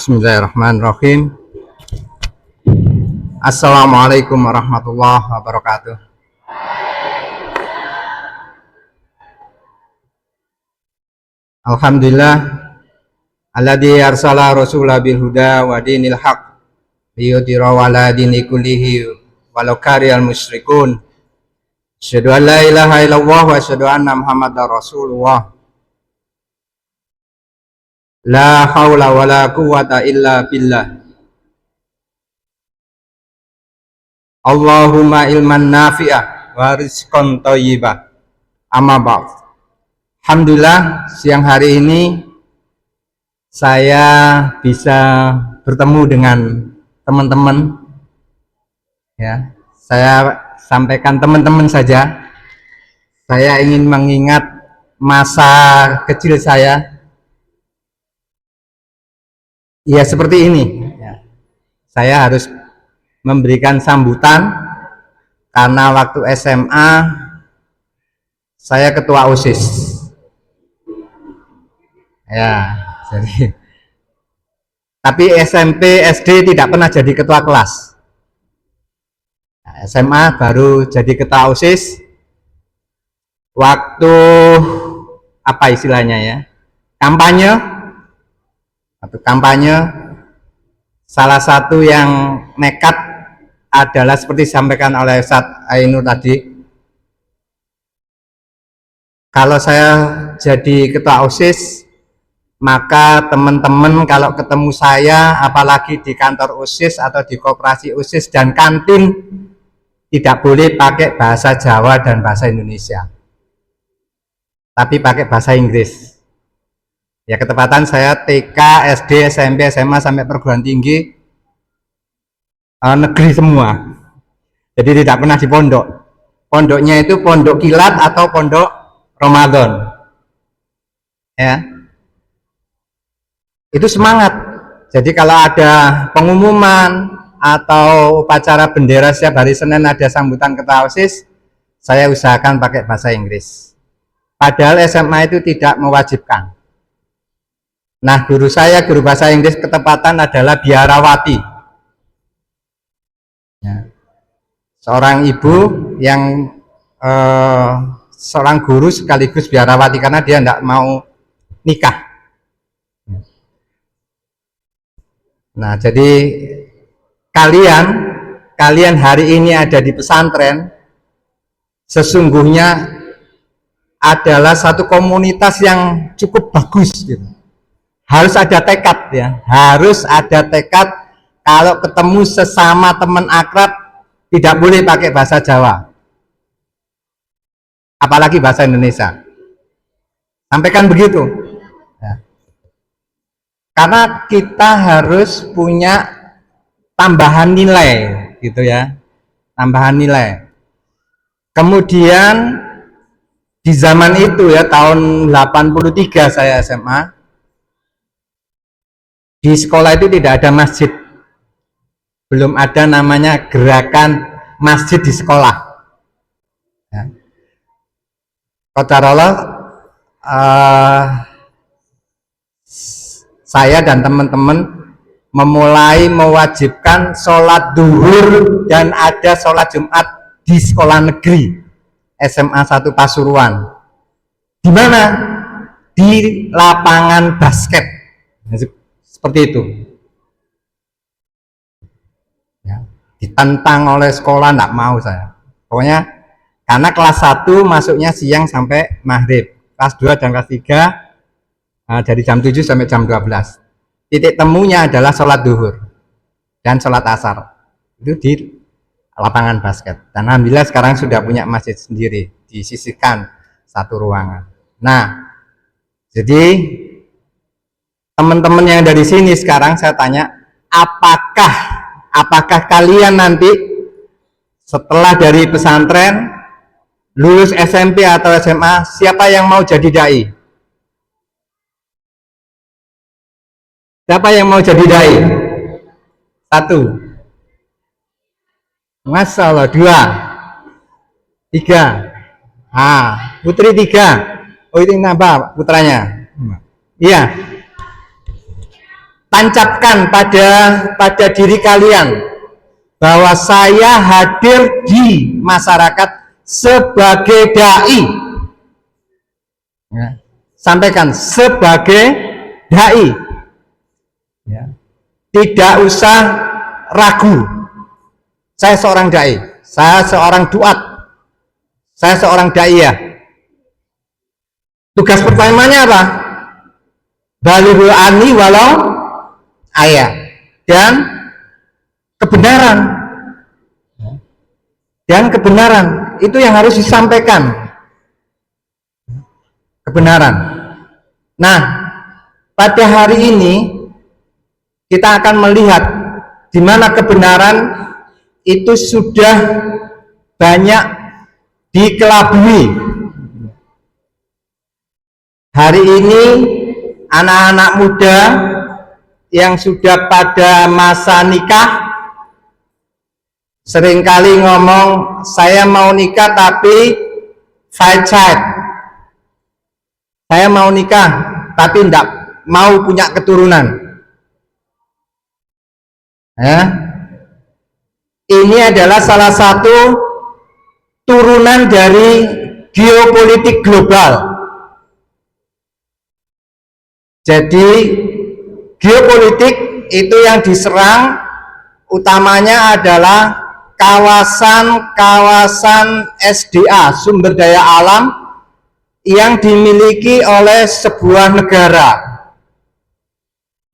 Bismillahirrahmanirrahim. Assalamualaikum warahmatullahi wabarakatuh. Alhamdulillah alladzi arsala rasulahu bil huda wa dinil haq liyudhhirahu 'ala dini kullihi walau karihal musyrikun. Asyhadu an la ilaha illallah wa asyhadu anna Muhammadar Rasulullah. La haula wala quwwata illa billah. Allahumma ilman nafi'ah wa rizqan thayyibah. Amma ba'd. Alhamdulillah siang hari ini saya bisa bertemu dengan teman-teman ya. Saya sampaikan teman-teman saja. Saya ingin mengingat masa kecil saya. Ya seperti ini ya. Saya harus memberikan sambutan karena waktu SMA saya ketua OSIS ya, jadi tapi SMP SD tidak pernah jadi ketua kelas. Nah, SMA baru jadi ketua OSIS waktu apa istilahnya ya, kampanye. Waktu kampanye salah satu yang nekat adalah seperti disampaikan oleh Ustadz Ainur tadi. Kalau saya jadi ketua OSIS, maka teman-teman kalau ketemu saya, apalagi di kantor OSIS atau di koperasi OSIS dan kantin, tidak boleh pakai bahasa Jawa dan bahasa Indonesia, tapi pakai bahasa Inggris. Ya, ketepatan saya TK, SD, SMP, SMA sampai perguruan tinggi negeri semua. Jadi tidak pernah di pondok. Pondoknya itu pondok kilat atau pondok Ramadan. Ya. Itu semangat. Jadi kalau ada pengumuman atau upacara bendera setiap hari Senin ada sambutan ketua OSIS, saya usahakan pakai bahasa Inggris. Padahal SMA itu tidak mewajibkan. Nah, guru saya, guru bahasa Inggris ketepatan adalah biarawati ya. Seorang ibu yang seorang guru sekaligus biarawati karena dia tidak mau nikah. Nah, jadi kalian hari ini ada di pesantren sesungguhnya adalah satu komunitas yang cukup bagus gitu. Harus ada tekad ya, harus ada tekad. Kalau ketemu sesama teman akrab tidak boleh pakai bahasa Jawa, apalagi bahasa Indonesia. Sampaikan begitu ya. Karena kita harus punya tambahan nilai gitu ya, tambahan nilai. Kemudian di zaman itu ya, tahun 83 saya SMA, di sekolah itu tidak ada masjid, belum ada namanya gerakan masjid di sekolah ya. Qadarullah saya dan teman-teman memulai mewajibkan sholat duhur dan ada sholat Jumat di sekolah negeri SMA 1 Pasuruan. Di mana? Di lapangan basket. Seperti itu ya, ditentang oleh sekolah, enggak mau saya pokoknya, karena kelas 1 masuknya siang sampai maghrib, kelas 2 dan kelas 3 dari jam 7 sampai jam 12. Titik temunya adalah sholat duhur dan sholat asar itu di lapangan basket. Dan alhamdulillah sekarang sudah punya masjid sendiri, disisihkan satu ruangan. Nah, jadi teman-teman yang dari sini sekarang saya tanya, apakah kalian nanti setelah dari pesantren lulus SMP atau SMA, siapa yang mau jadi dai? Siapa yang mau jadi dai? 1, Masya Allah. 2, 3, putri 3. Oh, itu nambah putranya. Iya. tancapkan pada diri kalian bahwa saya hadir di masyarakat sebagai dai. Ya. Sampaikan sebagai dai. Ya. Tidak usah ragu. Saya seorang dai, saya seorang duat, saya seorang daiyah. Tugas pertamanya apa? Balighul anni walau ayat, dan kebenaran. Dan kebenaran itu yang harus disampaikan. Kebenaran. Nah, pada hari ini kita akan melihat di mana kebenaran itu sudah banyak dikelabui. Hari ini anak-anak muda yang sudah pada masa nikah seringkali ngomong, saya mau nikah tapi five child. Saya mau nikah tapi tidak mau punya keturunan. Ya. Ini adalah salah satu turunan dari geopolitik global. Jadi geopolitik itu yang diserang utamanya adalah kawasan-kawasan SDA, sumber daya alam, yang dimiliki oleh sebuah negara,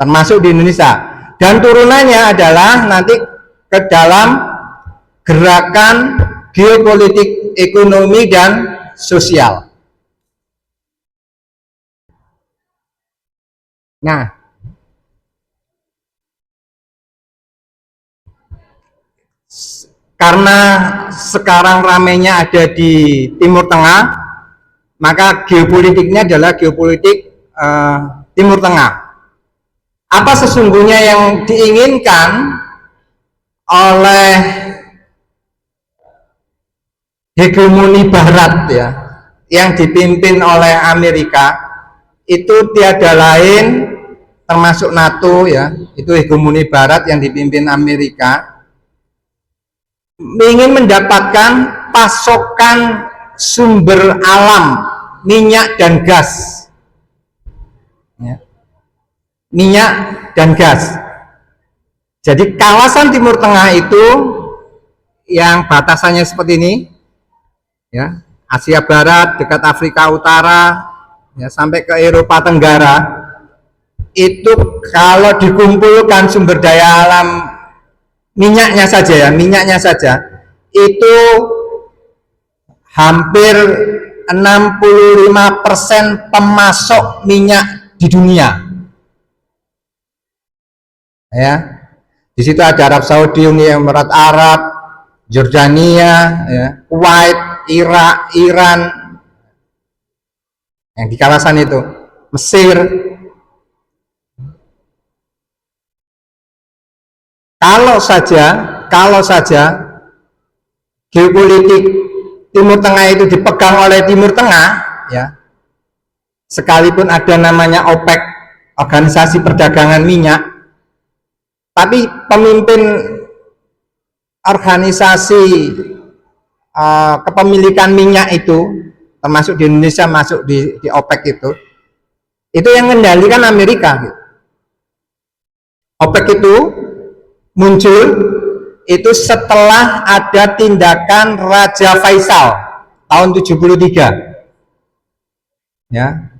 termasuk di Indonesia. Dan turunannya adalah nanti ke dalam gerakan geopolitik ekonomi dan sosial. Nah, karena sekarang ramainya ada di Timur Tengah, maka geopolitiknya adalah geopolitik Timur Tengah. Apa sesungguhnya yang diinginkan oleh hegemoni Barat, ya, yang dipimpin oleh Amerika, itu tiada lain, termasuk NATO, ya, itu hegemoni Barat yang dipimpin Amerika, ingin mendapatkan pasokan sumber alam, minyak dan gas, ya. Minyak dan gas. Jadi kawasan Timur Tengah itu yang batasannya seperti ini, ya, Asia Barat, dekat Afrika Utara, ya, sampai ke Eropa Tenggara, itu kalau dikumpulkan sumber daya alam minyaknya saja, ya, minyaknya saja, itu hampir 65% pemasok minyak di dunia. Ya. Di situ ada Arab Saudi, Uni Emirat Arab, Jordania, ya, Kuwait, Irak, Iran, yang di kawasan itu, Mesir. Kalau saja geopolitik Timur Tengah itu dipegang oleh Timur Tengah, ya, sekalipun ada namanya OPEC, Organisasi Perdagangan Minyak, tapi pemimpin organisasi kepemilikan minyak itu, termasuk di Indonesia masuk di OPEC itu yang mengendalikan Amerika. OPEC itu muncul itu setelah ada tindakan Raja Faisal tahun 73. Ya.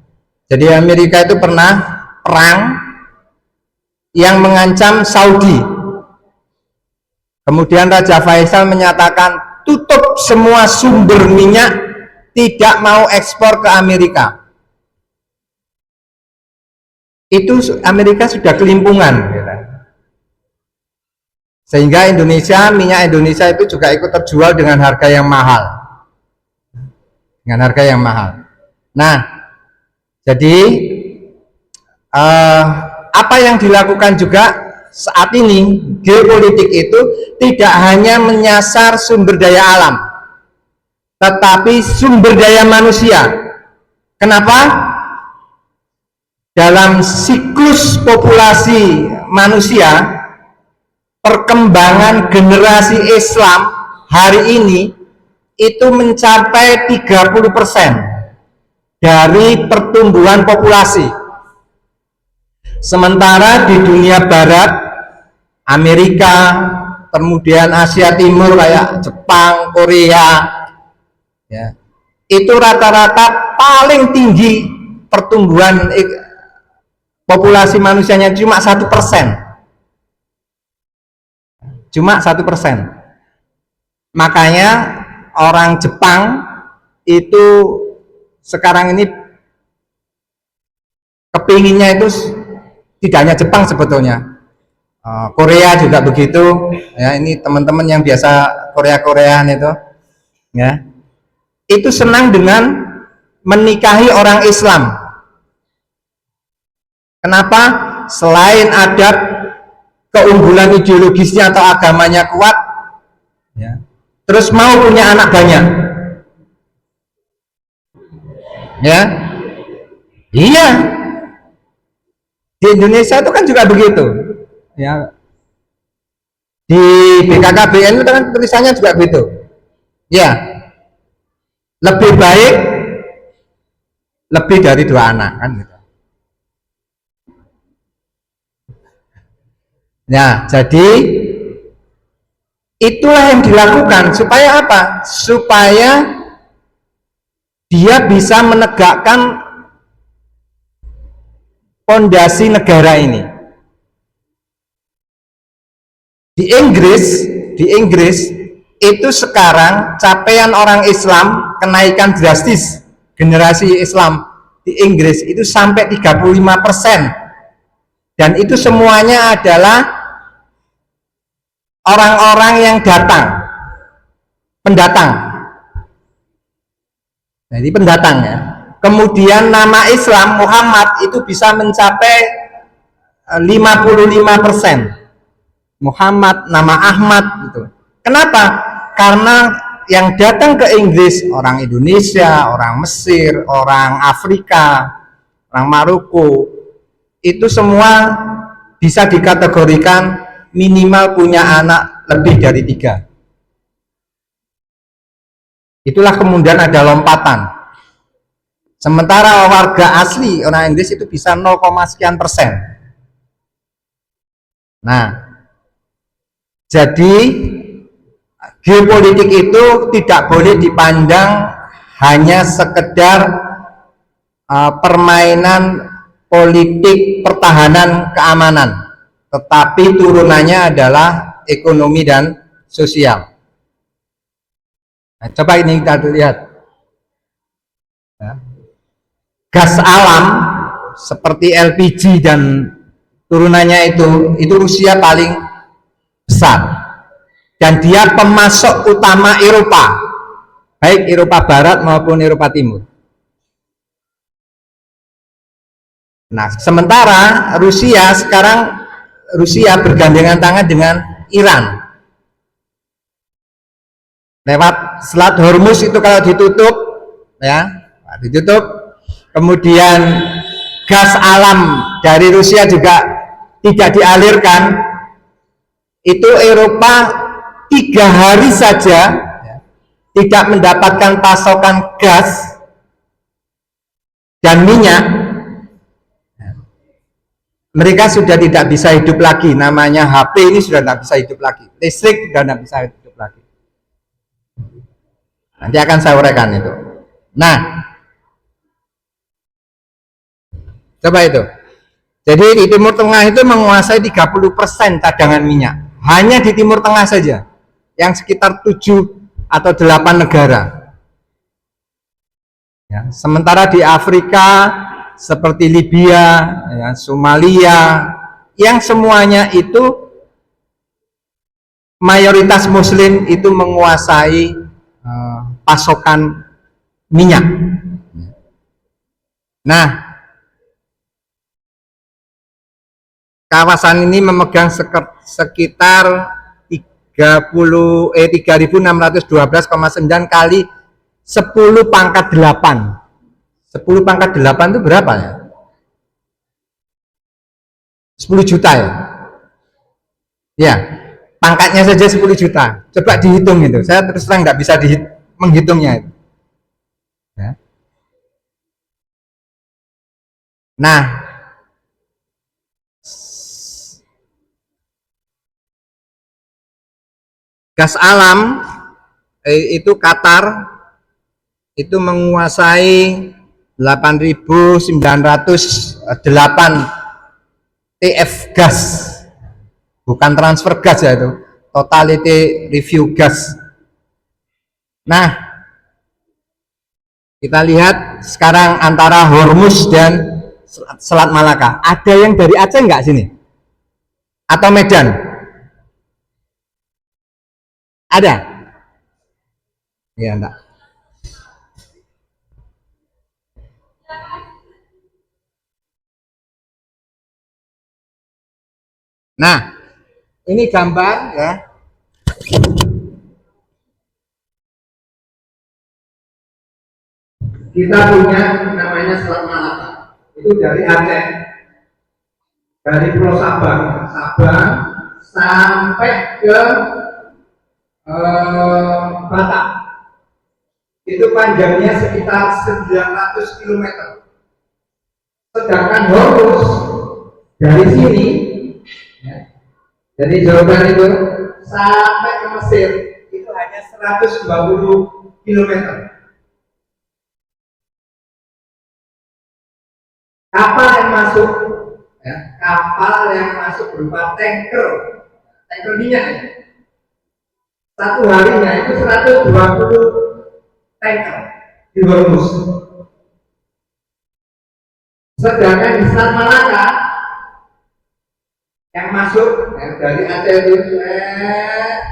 Jadi Amerika itu pernah perang yang mengancam Saudi. Kemudian Raja Faisal menyatakan tutup semua sumber minyak, tidak mau ekspor ke Amerika. Itu Amerika sudah kelimpungan, sehingga minyak Indonesia itu juga ikut terjual dengan harga yang mahal, Nah, jadi apa yang dilakukan juga saat ini, geopolitik itu tidak hanya menyasar sumber daya alam, tetapi sumber daya manusia. Kenapa? dalam siklus populasi manusia, perkembangan generasi Islam hari ini itu mencapai 30% dari pertumbuhan populasi. Sementara di dunia barat, Amerika, kemudian Asia Timur kayak Jepang, Korea, ya, itu rata-rata paling tinggi pertumbuhan populasi manusianya cuma 1%. Cuma 1%. Makanya orang Jepang itu sekarang ini kepinginnya itu tidak hanya Jepang sebetulnya, Korea juga begitu ya. Ini teman-teman yang biasa Korea-Koreaan itu ya, itu senang dengan menikahi orang Islam. Kenapa? Selain ada keunggulan ideologisnya atau agamanya kuat ya, terus mau punya anak banyak ya. Iya, di Indonesia itu kan juga begitu ya. Di BKKBN itu kan tulisannya juga begitu ya, lebih baik lebih dari 2 anak kan gitu. Nah, jadi itulah yang dilakukan supaya apa? Supaya dia bisa menegakkan fondasi negara ini. Di Inggris itu sekarang capaian orang Islam, kenaikan drastis generasi Islam di Inggris itu sampai 35%. Dan itu semuanya adalah orang-orang yang pendatang. Jadi pendatang ya. Kemudian nama Islam Muhammad itu bisa mencapai 55%. Muhammad, nama Ahmad gitu. Kenapa? Karena yang datang ke Inggris orang Indonesia, orang Mesir, orang Afrika, orang Maroko, itu semua bisa dikategorikan minimal punya anak lebih dari 3. Itulah kemudian ada lompatan. Sementara warga asli orang Inggris itu bisa 0, sekian persen. Nah, jadi geopolitik itu tidak boleh dipandang hanya sekedar permainan politik pertahanan keamanan, tetapi turunannya adalah ekonomi dan sosial. Nah, coba ini kita lihat ya. Gas alam seperti LPG dan turunannya itu Rusia paling besar, dan dia pemasok utama Eropa, baik Eropa Barat maupun Eropa Timur. Nah, sementara Rusia bergandengan tangan dengan Iran lewat Selat Hormuz. Itu kalau ditutup ya, kemudian gas alam dari Rusia juga tidak dialirkan, itu Eropa 3 hari saja ya, tidak mendapatkan pasokan gas dan minyak. Mereka sudah tidak bisa hidup lagi. Namanya HP ini sudah tidak bisa hidup lagi, listrik sudah tidak bisa hidup lagi. Nanti akan saya uraikan itu. Nah, coba itu. Jadi di Timur Tengah itu menguasai 30% cadangan minyak. Hanya di Timur Tengah saja, yang sekitar 7 atau 8 negara ya. Sementara di Afrika seperti Libya ya, Somalia, yang semuanya itu mayoritas muslim itu menguasai pasokan minyak. Nah, kawasan ini memegang sekitar 3.612,9 kali 10 pangkat 8. 10 pangkat 8 itu berapa ya? 10 juta ya. Ya, pangkatnya saja 10 juta. Coba dihitung itu. Saya terus terang nggak bisa menghitungnya itu. Ya. Nah, gas alam itu Qatar itu menguasai 8.908 TF gas, bukan transfer gas ya, itu totality review gas. Nah, kita lihat sekarang antara Hormuz dan Selat Malaka. Ada yang dari Aceh nggak sini? Atau Medan? Ada? Iya enggak. Nah, ini gambar ya. Kita punya namanya Selat Malaka. Itu dari Aceh, dari Pulau Sabang, sampai ke Batam. Itu panjangnya sekitar 900 km. Sedangkan Hormuz dari sini, ya, dari Jordan itu sampai ke Mesir itu hanya 120 km. Kapal yang masuk, ya, kapal yang masuk berupa tanker minyak, ya. Satu harinya itu 120 tanker di Hormuz. Sedangkan di Selat Malaka yang masuk ya, dari Aceh itu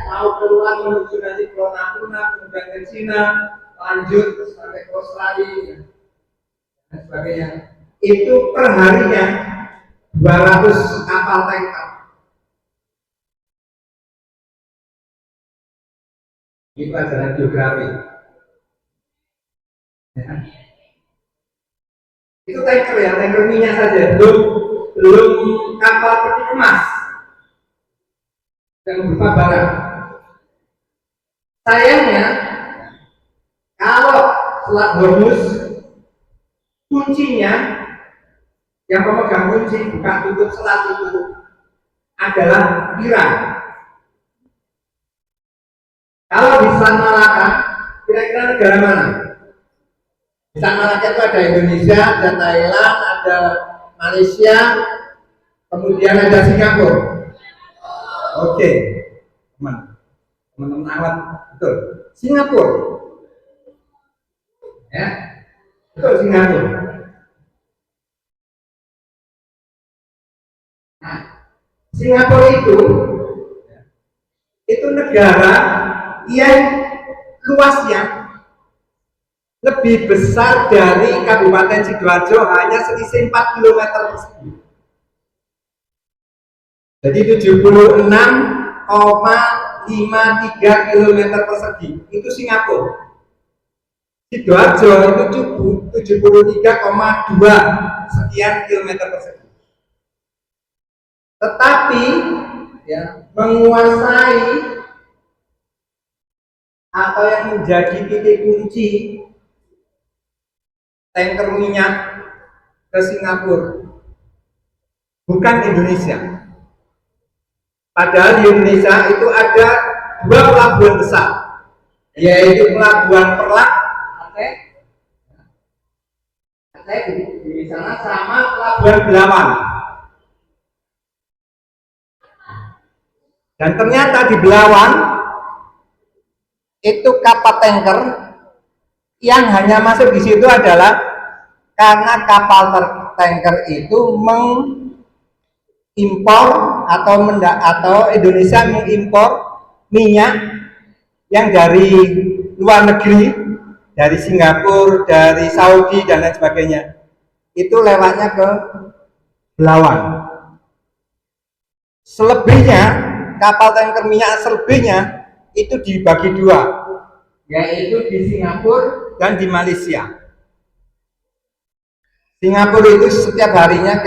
mau keluar menuju nanti Pulau Natuna, kemudian ke Cina, lanjut sampai ke Australia dan sebagainya. Itu perharinya 200 kapal tanker. Ini pelajaran geografi. Ya. Itu tanker ya, tanker minyak saja, belum kapal peti kemas yang berupa barang. Sayangnya, kalau Selat Hormuz kuncinya, yang pemegang kunci buka tutup selat itu adalah Iran. Kalau di Selat Malaka, kira-kira negara mana? Di Selat Malaka itu ada Indonesia, ada Thailand, ada Malaysia, kemudian ada Singapura. Oke, teman-teman awal betul. Singapura, ya, betul Singapura. Nah, Singapura itu negara yang luasnya lebih besar dari Kabupaten Sidoarjo, hanya selisih 4 km persegi. Jadi 76,53 km persegi itu Singapura. Sidoarjo itu cukup 73,2 sekian kilometer persegi. Tetapi ya, menguasai atau yang menjadi titik kunci tanker minyak ke Singapura bukan Indonesia. Padahal di Indonesia itu ada 2 pelabuhan besar, yaitu Pelabuhan Perlak Aceh di sana, sama Pelabuhan Belawan. Dan ternyata di Belawan itu kapal tanker yang hanya masuk di situ adalah karena kapal tanker itu mengimpor atau Indonesia mengimpor minyak yang dari luar negeri, dari Singapura, dari Saudi dan lain sebagainya. Itu lewatnya ke Belawan. Selebihnya kapal tanker minyak selebihnya itu dibagi 2, yaitu di Singapura dan di Malaysia. Singapura itu setiap harinya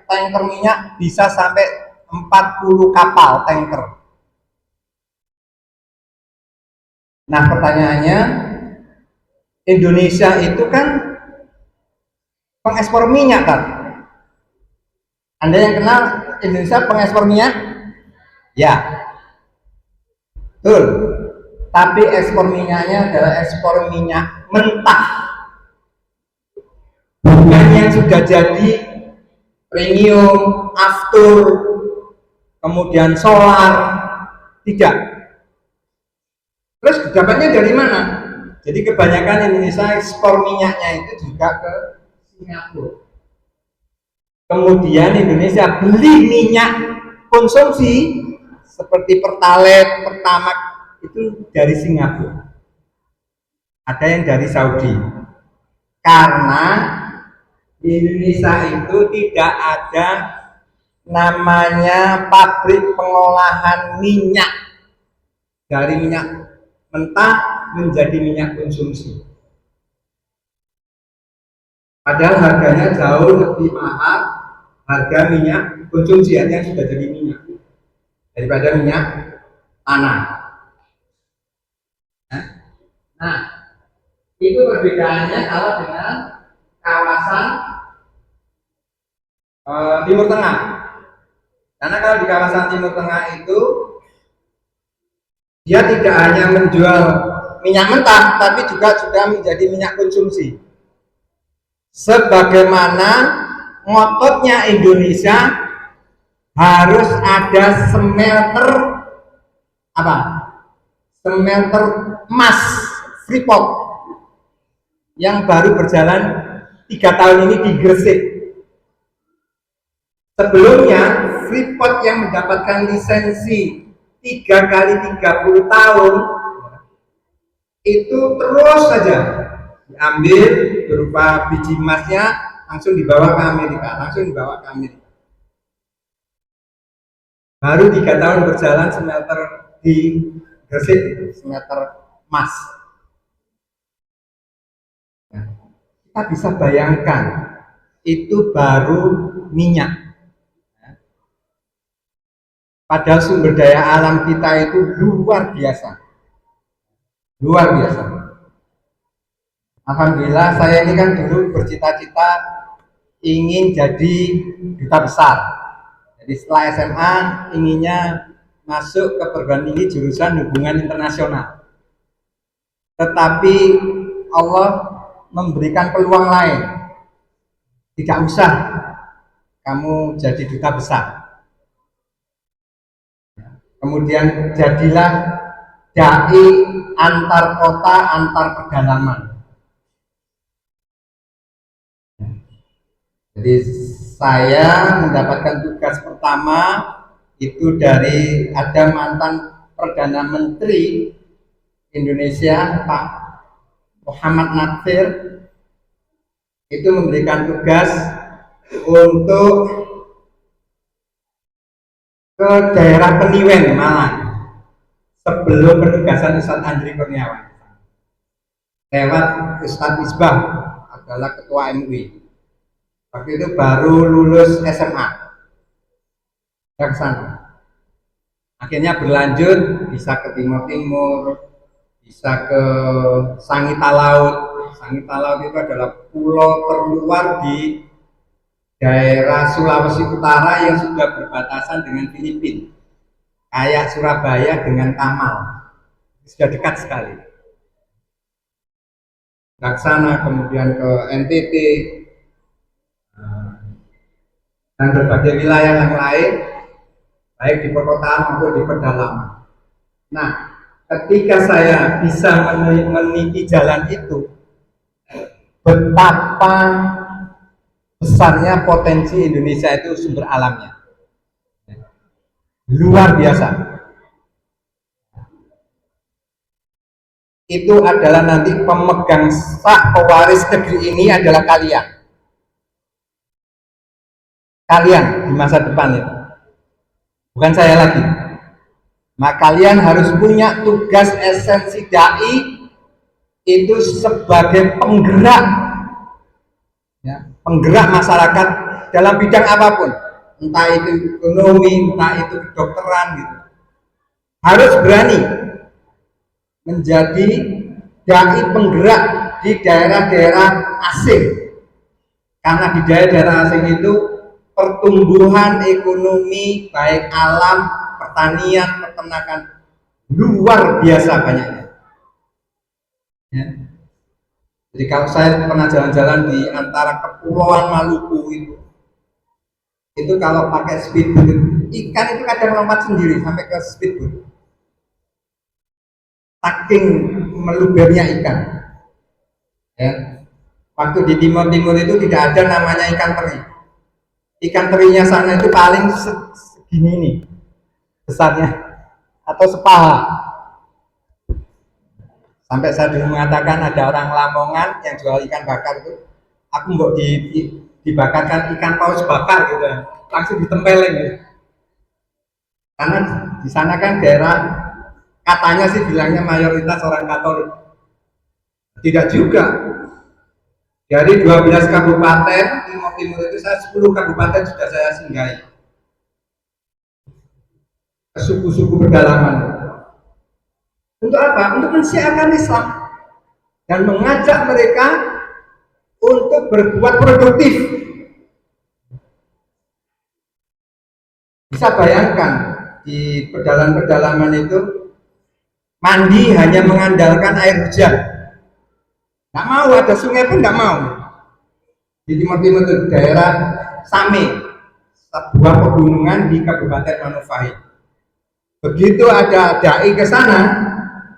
tanker minyak bisa sampai 40 kapal tanker. Nah pertanyaannya, Indonesia itu kan pengekspor minyak kan? Anda yang kenal Indonesia pengekspor minyak? Ya, betul. Tapi ekspor minyaknya adalah ekspor minyak mentah, bukan yang sudah jadi premium, aftur, kemudian solar, tidak. Terus dapatnya dari mana? Jadi kebanyakan Indonesia ekspor minyaknya itu juga ke Singapura. Kemudian Indonesia beli minyak konsumsi seperti Pertalite, Pertamax itu dari Singapura. Ada yang dari Saudi. Karena di Indonesia itu tidak ada namanya pabrik pengolahan minyak dari minyak mentah menjadi minyak konsumsi. Padahal harganya jauh lebih mahal harga minyak konsumsi yang sudah jadi minyak daripada minyak tanah. Nah, itu perbedaannya kalau dengan kawasan Timur Tengah. Karena kalau di kawasan Timur Tengah itu dia tidak hanya menjual minyak mentah, tapi juga sudah menjadi minyak konsumsi. Sebagaimana ngototnya Indonesia harus ada smelter apa? Smelter emas Freeport yang baru berjalan 3 tahun ini di Gresik. Sebelumnya Freeport yang mendapatkan lisensi 3 kali 30 tahun itu terus saja diambil berupa biji emasnya langsung dibawa ke Amerika, Baru 3 tahun berjalan smelter di Gresik, smelter emas. Nah, kita bisa bayangkan itu baru minyak. Padahal sumber daya alam kita itu luar biasa. Alhamdulillah saya ini kan dulu bercita-cita ingin jadi duta besar. Jadi setelah SMA inginnya masuk ke perguruan tinggi jurusan hubungan internasional. Tetapi Allah memberikan peluang lain. Tidak usah kamu jadi duta besar. Kemudian jadilah dai antar kota, antar pedalaman. Jadi saya mendapatkan tugas pertama itu dari ada mantan Perdana Menteri Indonesia Pak Muhammad Natsir, itu memberikan tugas untuk ke daerah Peniwen Malang sebelum penugasan Ustadz Andri Kurniawan lewat Ustadz Misbah adalah ketua MUI. Waktu itu baru lulus SMA ke sana. Akhirnya berlanjut bisa ke Timur Timur, bisa ke Sangita Laut. Sangita Laut itu adalah pulau terluar di daerah Sulawesi Utara yang sudah berbatasan dengan Filipina, kayak Surabaya dengan Kamal, sudah dekat sekali. Laksana kemudian ke NTT dan berbagai wilayah yang lain, baik di perkotaan maupun di pedalaman. Nah, ketika saya bisa meniti jalan itu, betapa besarnya potensi Indonesia itu sumber alamnya, luar biasa. Itu adalah nanti pemegang hak pewaris negeri ini adalah kalian di masa depan itu, bukan saya lagi. Nah, kalian harus punya tugas esensi dai itu sebagai penggerak, ya, penggerak masyarakat dalam bidang apapun, entah itu ekonomi, entah itu kedokteran gitu, harus berani menjadi dai penggerak di daerah-daerah asing, karena di daerah-daerah asing itu pertumbuhan ekonomi baik alam, pertanian, peternakan luar biasa banyaknya ya. Jadi kalau saya pernah jalan-jalan di antara kepulauan Maluku itu kalau pakai speedboat, ikan itu kadang lompat sendiri sampai ke speedboat, saking melubernya ikan ya. Waktu di Timur Timur itu tidak ada namanya ikan teri. Ikan terinya sana itu paling segini nih besarnya, atau sepaha. Sampai saya dulu mengatakan ada orang Lamongan yang jual ikan bakar itu, aku mau dibakarkan ikan paus bakar gitu, langsung ditempelin gitu. Karena di sana kan daerah, katanya sih bilangnya mayoritas orang Katolik. Tidak juga. Dari 12 kabupaten Timur Timur itu, saya 10 kabupaten sudah saya singgahi ke suku-suku pedalaman. Untuk apa? Untuk mensiarkan Islam dan mengajak mereka untuk berbuat produktif. Bisa bayangkan di pedalaman-pedalaman itu mandi hanya mengandalkan air hujan. Nggak mau, ada sungai pun nggak mau. Di Timur Timur itu daerah Same, sebuah pegunungan di Kabupaten Manokwari. Begitu ada dai ke sana,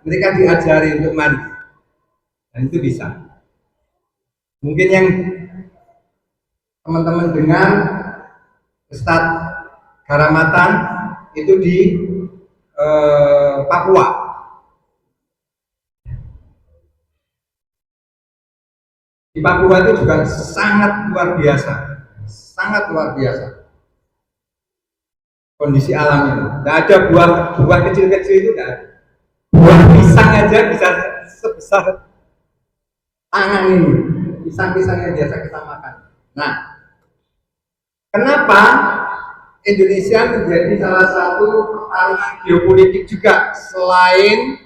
mereka diajari untuk mandi, dan itu bisa. Mungkin yang teman-teman dengar Ustadz Garamatan itu di Papua. Di Papua itu juga sangat luar biasa, sangat luar biasa kondisi alamnya. Tidak ada buah kecil-kecil itu, tidak ada. Buah pisang aja bisa sebesar tangan ini, pisang-pisang yang biasa kita makan. Nah, kenapa Indonesia menjadi salah satu pertarungan geopolitik juga selain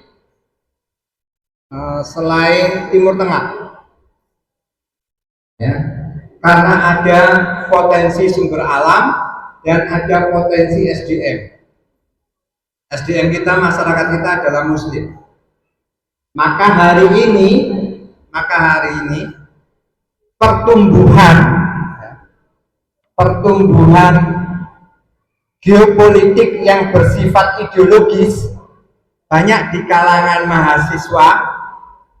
Timur Tengah? Ya, karena ada potensi sumber alam dan ada potensi SDM. SDM kita, masyarakat kita adalah Muslim. Maka hari ini pertumbuhan geopolitik yang bersifat ideologis banyak di kalangan mahasiswa,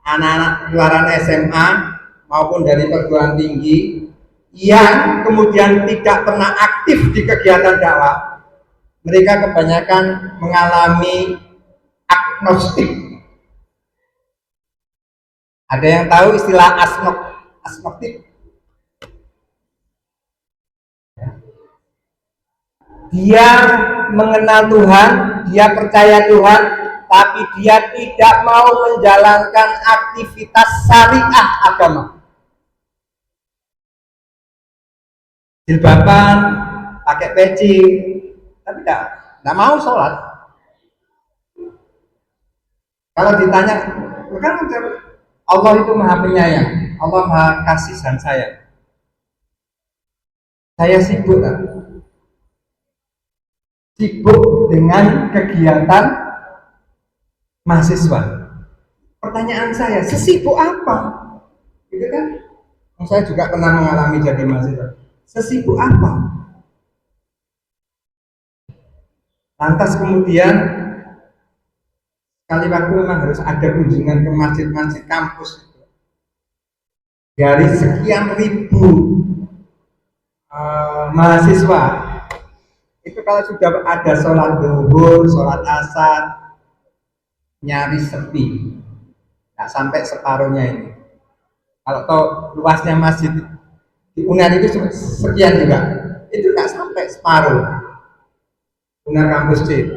anak-anak lulusan SMA maupun dari perguruan tinggi yang kemudian tidak pernah aktif di kegiatan dakwah. Mereka kebanyakan mengalami agnostik. Ada yang tahu istilah agnostik? Dia mengenal Tuhan, dia percaya Tuhan, tapi dia tidak mau menjalankan aktivitas syariah agama. Jilbaban, pakai peci, tapi tidak mau sholat. Kalau ditanya, kan Allah itu maha penyayang, Allah maha kasih dan sayang. Saya sibuk dengan kegiatan mahasiswa. Pertanyaan saya, sesibuk apa? Gitu kan? Saya juga pernah mengalami jadi mahasiswa. Sesibuk apa? Lantas kemudian kali waktu memang harus ada kunjungan ke masjid-masjid kampus. Dari sekian ribu mahasiswa, itu kalau sudah ada sholat zuhur, sholat asar, nyaris sepi, nggak sampai separuhnya ini. Kalau tahu luasnya masjid di UNER itu sekian juga, itu nggak sampai separuh. UNER kampus C.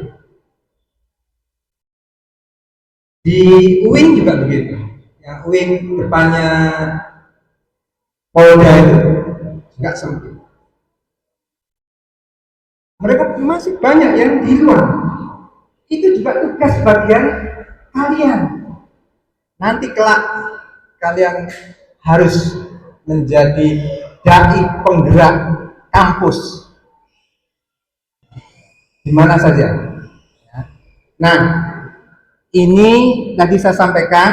Di UIN juga begitu. Yang UIN depannya Polda itu juga sempit. Mereka masih banyak yang di luar. Itu juga tugas bagian kalian. Nanti kelak kalian harus menjadi dai penggerak kampus di mana saja. Nah, ini tadi saya sampaikan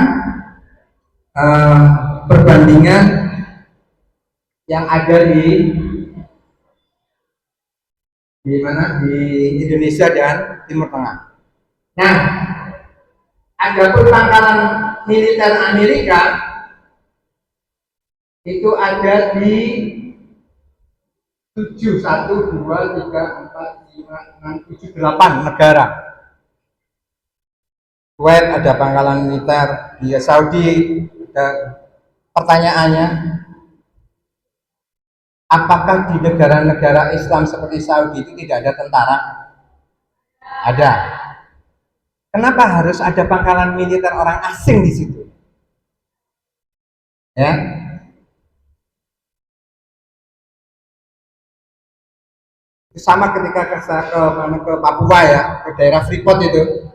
perbandingan yang ada di mana di Indonesia dan Timur Tengah. Nah, adapun pangkalan militer Amerika itu ada di 7, 1, 2, 3, 4, 5, 6, 7, 8 negara. Kuwait ada pangkalan militer, di Saudi ada. Pertanyaannya, apakah di negara-negara Islam seperti Saudi itu tidak ada tentara? Ada. Kenapa harus ada pangkalan militer orang asing di situ? Ya, sama ketika ke Papua ya, ke daerah Freeport itu.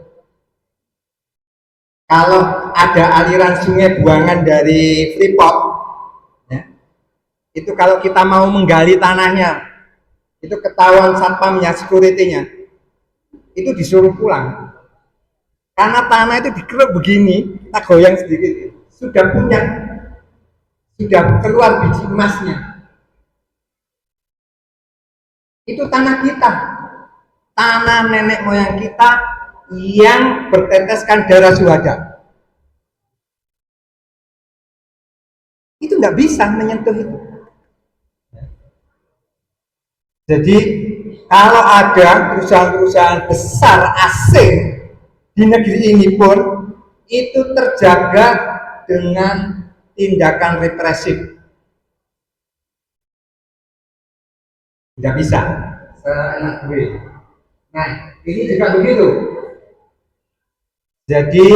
Kalau ada aliran sungai buangan dari Freeport, ya, itu kalau kita mau menggali tanahnya, itu ketahuan satpamnya, security-nya, itu disuruh pulang. Karena tanah itu dikeruk begini, tak goyang sedikit, sudah punya, sudah keluar biji emasnya. Itu tanah kita, tanah nenek moyang kita yang berteteskan darah syuhada. Itu nggak bisa menyentuh itu. Jadi kalau ada perusahaan-perusahaan besar asing di negeri ini pun itu terjaga dengan tindakan represif. Tidak bisa seenak gue. Nah, ini juga begitu. Jadi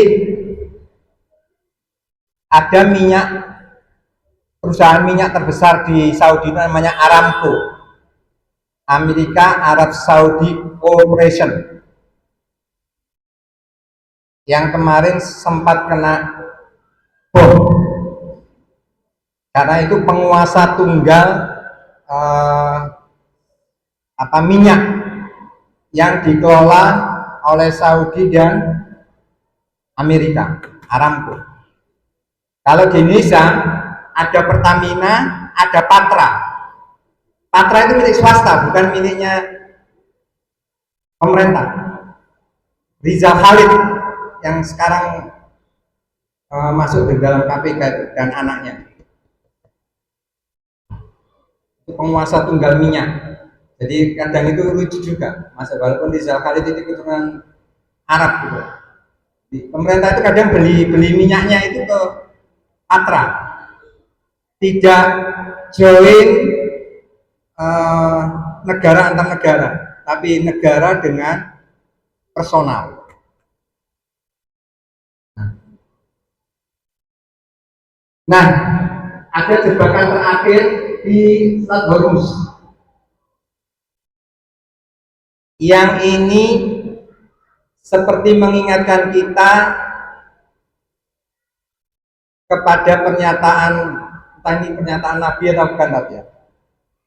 ada minyak, perusahaan minyak terbesar di Saudi namanya Aramco, Amerika Arab Saudi Corporation, yang kemarin sempat kena bom karena itu penguasa tunggal minyak yang dikelola oleh Saudi dan Amerika, Aramco. Kalau di Indonesia ada Pertamina, ada Patra. Patra itu milik swasta, bukan miliknya pemerintah. Rizal Khalid yang sekarang masuk di dalam KPK dan anaknya. Itu penguasa tunggal minyak. Jadi kadang itu lucu juga, walaupun Rizal Khalid itu keturunan Arab gitu. Pemerintah itu kadang beli minyaknya itu ke Patra, tidak join negara antar negara, tapi negara dengan personal. Nah, ada jebakan terakhir di Selat Hormuz. Yang ini seperti mengingatkan kita kepada pernyataan, tadi pernyataan Nabi atau bukan Nabi ya.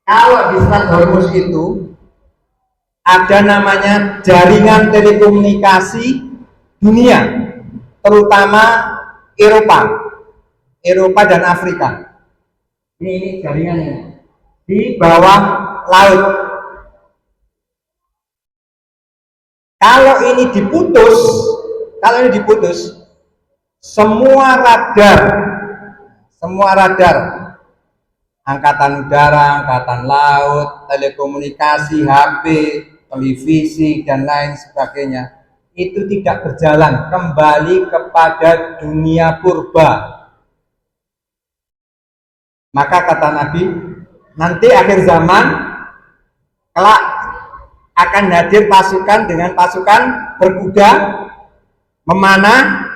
Kalau di Selat Hormuz itu ada namanya jaringan telekomunikasi dunia, terutama Eropa dan Afrika. Ini jaringannya di bawah laut. Kalau ini diputus, semua radar, angkatan udara, angkatan laut, telekomunikasi, HP, televisi, dan lain sebagainya, itu tidak berjalan, kembali kepada dunia purba. Maka kata Nabi, nanti akhir zaman kelak akan hadir pasukan dengan pasukan berkuda, memanah,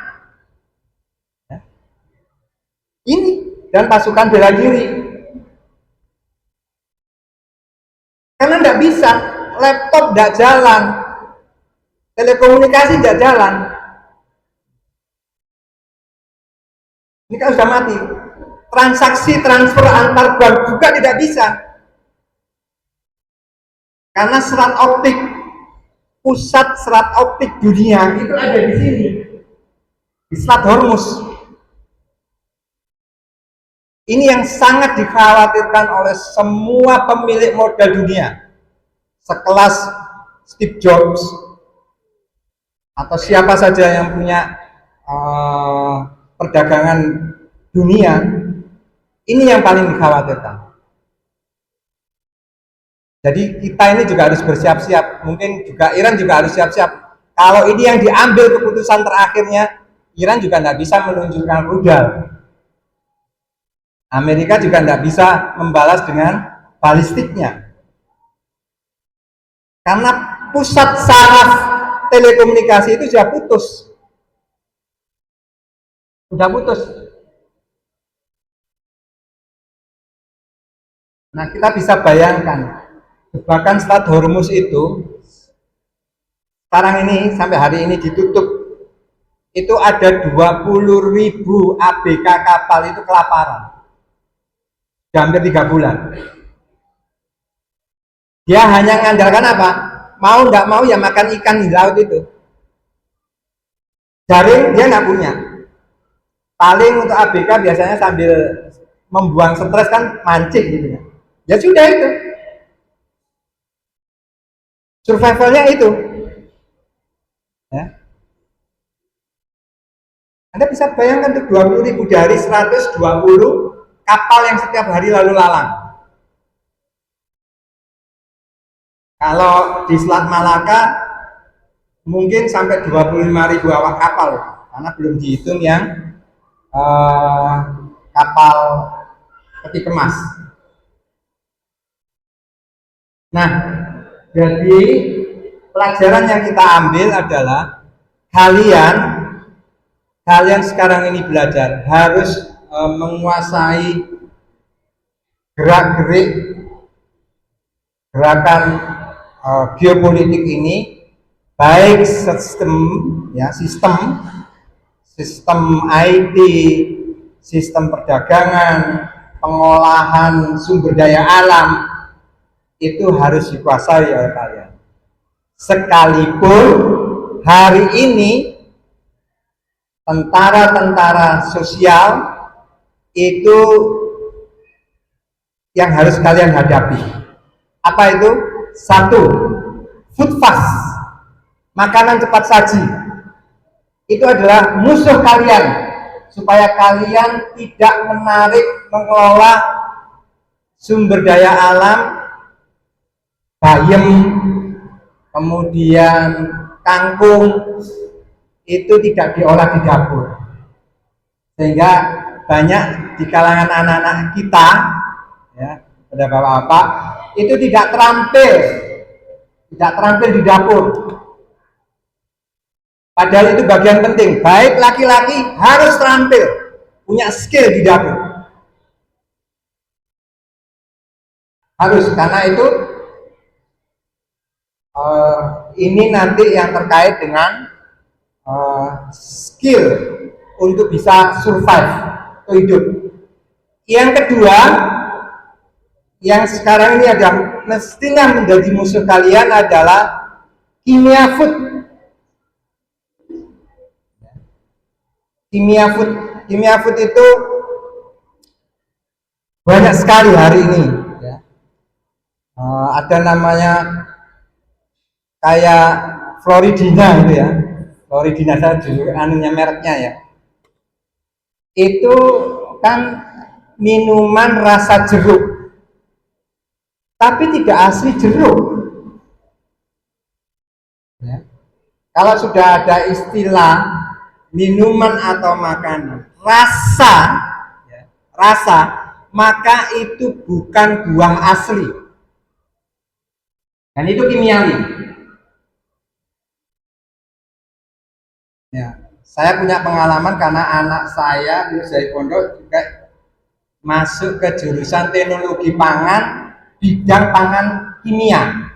ini, dan pasukan bela diri. Karena tidak bisa laptop tidak jalan, telekomunikasi tidak jalan. Ini kan sudah mati. Transaksi transfer antar bank juga tidak bisa. Karena serat optik, pusat serat optik dunia itu ada di sini, di Selat Hormuz. Ini yang sangat dikhawatirkan oleh semua pemilik modal dunia, sekelas Steve Jobs atau siapa saja yang punya perdagangan dunia. Ini yang paling dikhawatirkan. Jadi kita ini juga harus bersiap-siap. Mungkin juga Iran juga harus siap-siap. Kalau ini yang diambil keputusan terakhirnya, Iran juga tidak bisa meluncurkan rudal. Amerika juga tidak bisa membalas dengan balistiknya. Karena pusat saraf telekomunikasi itu sudah putus. Sudah putus. Nah, kita bisa bayangkan, bahkan Selat Hormuz itu sekarang ini sampai hari ini ditutup. Itu ada 20.000 ABK kapal itu kelaparan. Hampir 3 bulan. Dia hanya mengandalkan apa? Mau nggak mau ya makan ikan di laut itu. Jaring dia nggak punya. Paling untuk ABK biasanya sambil membuang stres kan mancing gitu ya. Ya sudah itu. Survivalnya itu. Ya. Anda bisa bayangkan tuh 20.000 dari 120 kapal yang setiap hari lalu lalang. Kalau di Selat Malaka mungkin sampai 25.000 awak kapal, karena belum dihitung yang kapal peti kemas. Nah, jadi pelajaran yang kita ambil adalah kalian sekarang ini belajar harus menguasai gerakan geopolitik ini, baik sistem IT, sistem perdagangan, pengolahan sumber daya alam, itu harus dikuasai oleh kalian. Sekalipun hari ini tentara sosial itu yang harus kalian hadapi. Apa itu? 1, food fast, makanan cepat saji. Itu adalah musuh kalian, supaya kalian tidak menarik mengelola sumber daya alam, bayam, kemudian kangkung, itu tidak diolah di dapur. Sehingga banyak di kalangan anak-anak kita, ya, pada bapak-bapak, itu tidak terampil di dapur. Padahal itu bagian penting. Baik laki-laki harus terampil, punya skill di dapur. Harus, karena itu ini nanti yang terkait dengan skill untuk bisa survive atau hidup. Yang kedua, yang sekarang ini ada mestinya menjadi musuh kalian adalah kimia food. Kimia food itu banyak sekali hari ini. Ya. Ada namanya kayak Floridina itu ya. Floridina saya juga anunya mereknya ya. Itu kan minuman rasa jeruk, tapi tidak asli jeruk. Ya. Kalau sudah ada istilah minuman atau makanan rasa, maka itu bukan buah asli, dan itu kimiawi. Ya, saya punya pengalaman karena anak saya dari pondok juga masuk ke jurusan teknologi pangan, bidang pangan kimia.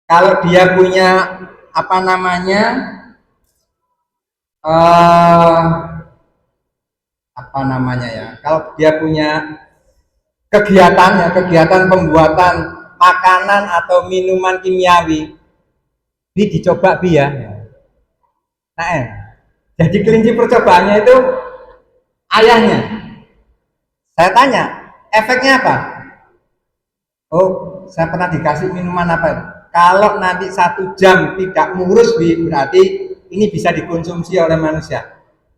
Kalau dia punya apa namanya apa namanya ya, kalau dia punya kegiatan ya, kegiatan pembuatan makanan atau minuman kimiawi, ini dicoba bi ya. Nah, jadi kelinci percobaannya itu ayahnya. Saya tanya, efeknya apa? Oh, saya pernah dikasih minuman apa? Kalau nanti 1 jam tidak murus, berarti ini bisa dikonsumsi oleh manusia.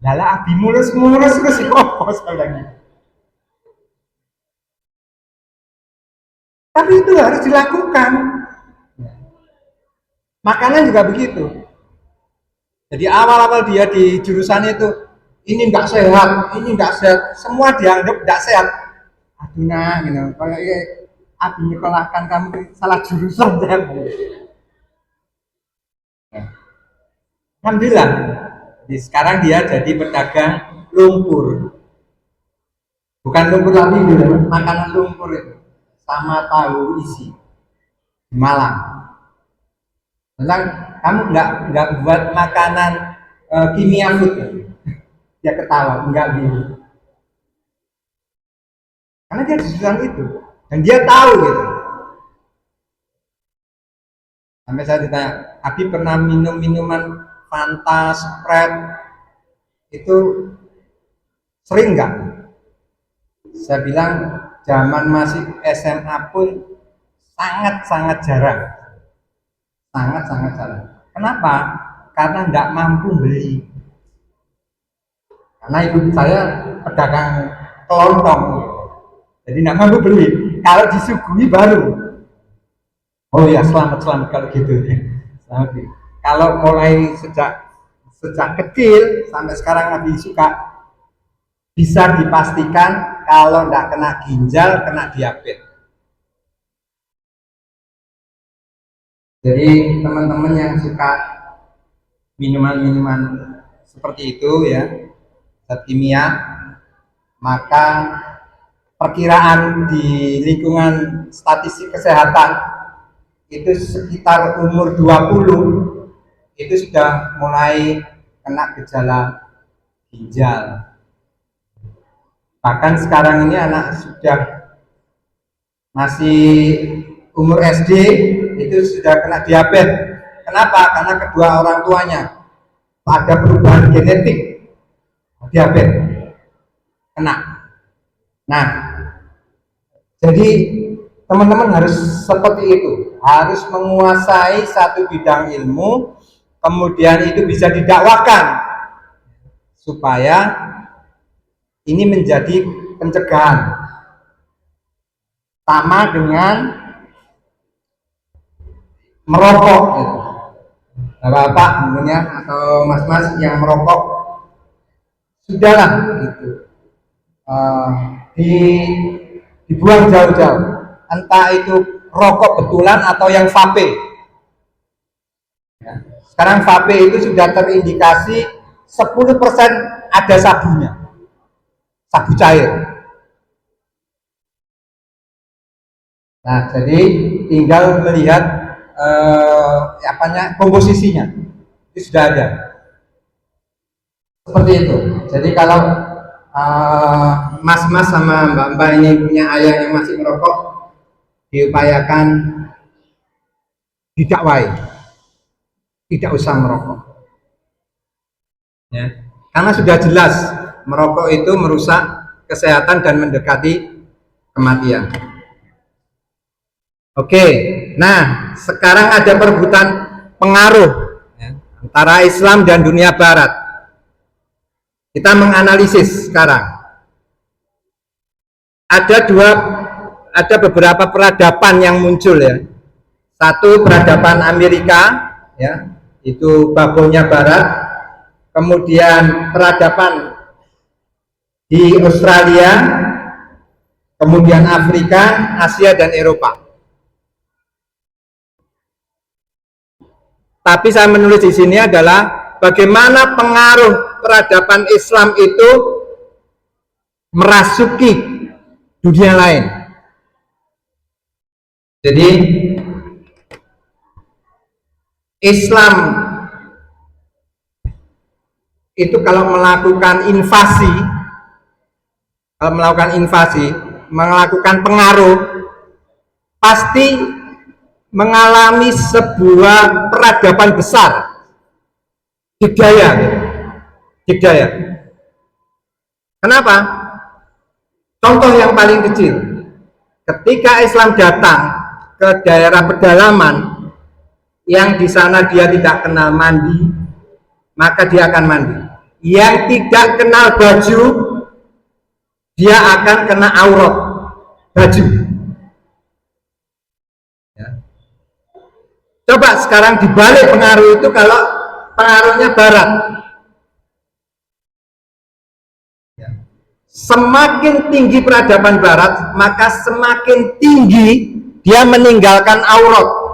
Lala abi mulus-mulus terus apa lagi? Tapi itu harus dilakukan. Makanan juga begitu. Jadi awal-awal dia di jurusan itu, ini nggak sehat, ini nggak sehat, semua dianggap nggak sehat. Aduh nah, gitu. Kayak abi nyekolahkan kamu salah jurusan ya. Alhamdulillah. Jadi sekarang dia jadi pedagang lumpur. Bukan lumpur lagi, gitu. Makanan lumpur itu sama tahu isi di Malang. Tentang kamu nggak buat makanan kimia food, dia ketawa, enggak gitu. Karena dia jurusan itu dan dia tahu gitu. Sampai saya ditanya, Abi pernah minum minuman Fanta, Sprite, itu sering nggak? Saya bilang zaman masih SMA pun sangat-sangat jarang, sangat-sangat jarang. Kenapa? Karena nggak mampu beli. Karena ibu saya pedagang kelontong, jadi nggak mampu beli. Kalau disuguhi baru. Oh ya, selamat selamat kalau gitu. Selamat. Kalau mulai sejak sejak kecil sampai sekarang Nabi suka, bisa dipastikan kalau nggak kena ginjal, kena diabetes. Jadi teman-teman yang suka minuman-minuman seperti itu ya, zat kimia, maka perkiraan di lingkungan statistik kesehatan itu sekitar umur 20 itu sudah mulai kena gejala ginjal. Bahkan sekarang ini anak sudah masih umur SD itu sudah kena diabetes. Kenapa? Karena kedua orang tuanya ada perubahan genetik diabetes kena. Nah, jadi teman-teman harus seperti itu, harus menguasai satu bidang ilmu, kemudian itu bisa didakwakan supaya ini menjadi pencegahan. Sama dengan merokok gitu. Bapak mungkin atau mas-mas yang merokok, sudahlah gitu. Di, dibuang jauh-jauh. Entah itu rokok betulan atau yang vape. Ya. Sekarang vape itu sudah terindikasi 10% ada sabunya, sabu cair. Nah, jadi tinggal melihat apanya komposisinya itu sudah ada seperti itu. Jadi kalau mas-mas sama mbak-mbak ini punya ayah yang masih merokok, diupayakan didakwai, tidak usah merokok. Ya. Karena sudah jelas merokok itu merusak kesehatan dan mendekati kematian. Oke, nah sekarang ada perebutan pengaruh ya, antara Islam dan dunia Barat. Kita menganalisis sekarang. Ada beberapa peradaban yang muncul ya. Satu peradaban Amerika, ya, itu Babonnya Barat. Kemudian peradaban di Australia, kemudian Afrika, Asia dan Eropa. Tapi saya menulis di sini adalah bagaimana pengaruh peradaban Islam itu merasuki dunia lain. Jadi Islam itu kalau melakukan invasi, melakukan pengaruh, pasti mengalami sebuah peradaban besar, digdaya. Kenapa? Contoh yang paling kecil, ketika Islam datang ke daerah pedalaman yang di sana dia tidak kenal mandi, maka dia akan mandi. Yang tidak kenal baju, dia akan kena aurat baju. Ya. Coba sekarang dibalik pengaruh itu, kalau pengaruhnya Barat, ya. Semakin tinggi peradaban Barat, maka semakin tinggi dia meninggalkan aurat.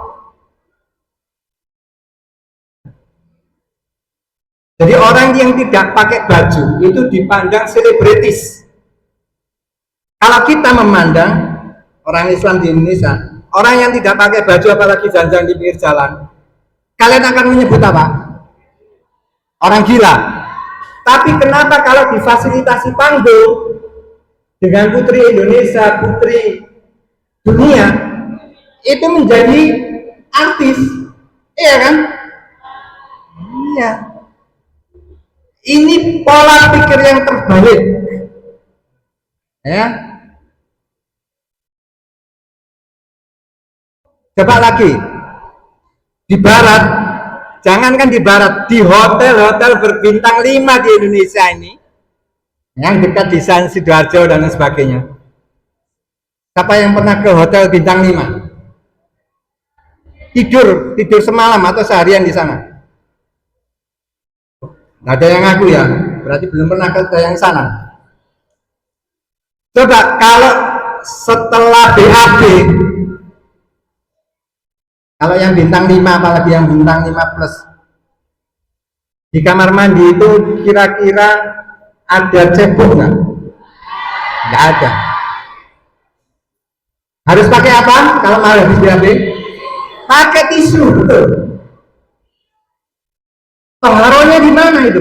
Jadi orang yang tidak pakai baju itu dipandang selebritis. Kalau kita memandang orang Islam di Indonesia, orang yang tidak pakai baju apalagi jalan-jalan di pinggir jalan, kalian akan menyebut apa? Orang gila. Tapi kenapa kalau difasilitasi panggung dengan putri Indonesia, putri dunia, itu menjadi artis? Iya kan? Iya. Ini pola pikir yang terbalik. Ya. Coba lagi. Di Barat, jangankan di Barat, di hotel-hotel berbintang 5 di Indonesia ini, yang dekat di San Sidoarjo dan sebagainya. Siapa yang pernah ke hotel bintang 5? Tidur semalam atau seharian di sana? Nggak ada yang ngaku ya, berarti belum pernah ke yang sana. Coba kalau setelah BAB, kalau yang bintang 5, apalagi yang bintang 5 plus, di kamar mandi itu kira-kira ada cebok nggak? Nggak ada. Harus pakai apa kalau mau habis BAB? Pakai tisu, betul. Pengaruhnya di mana itu?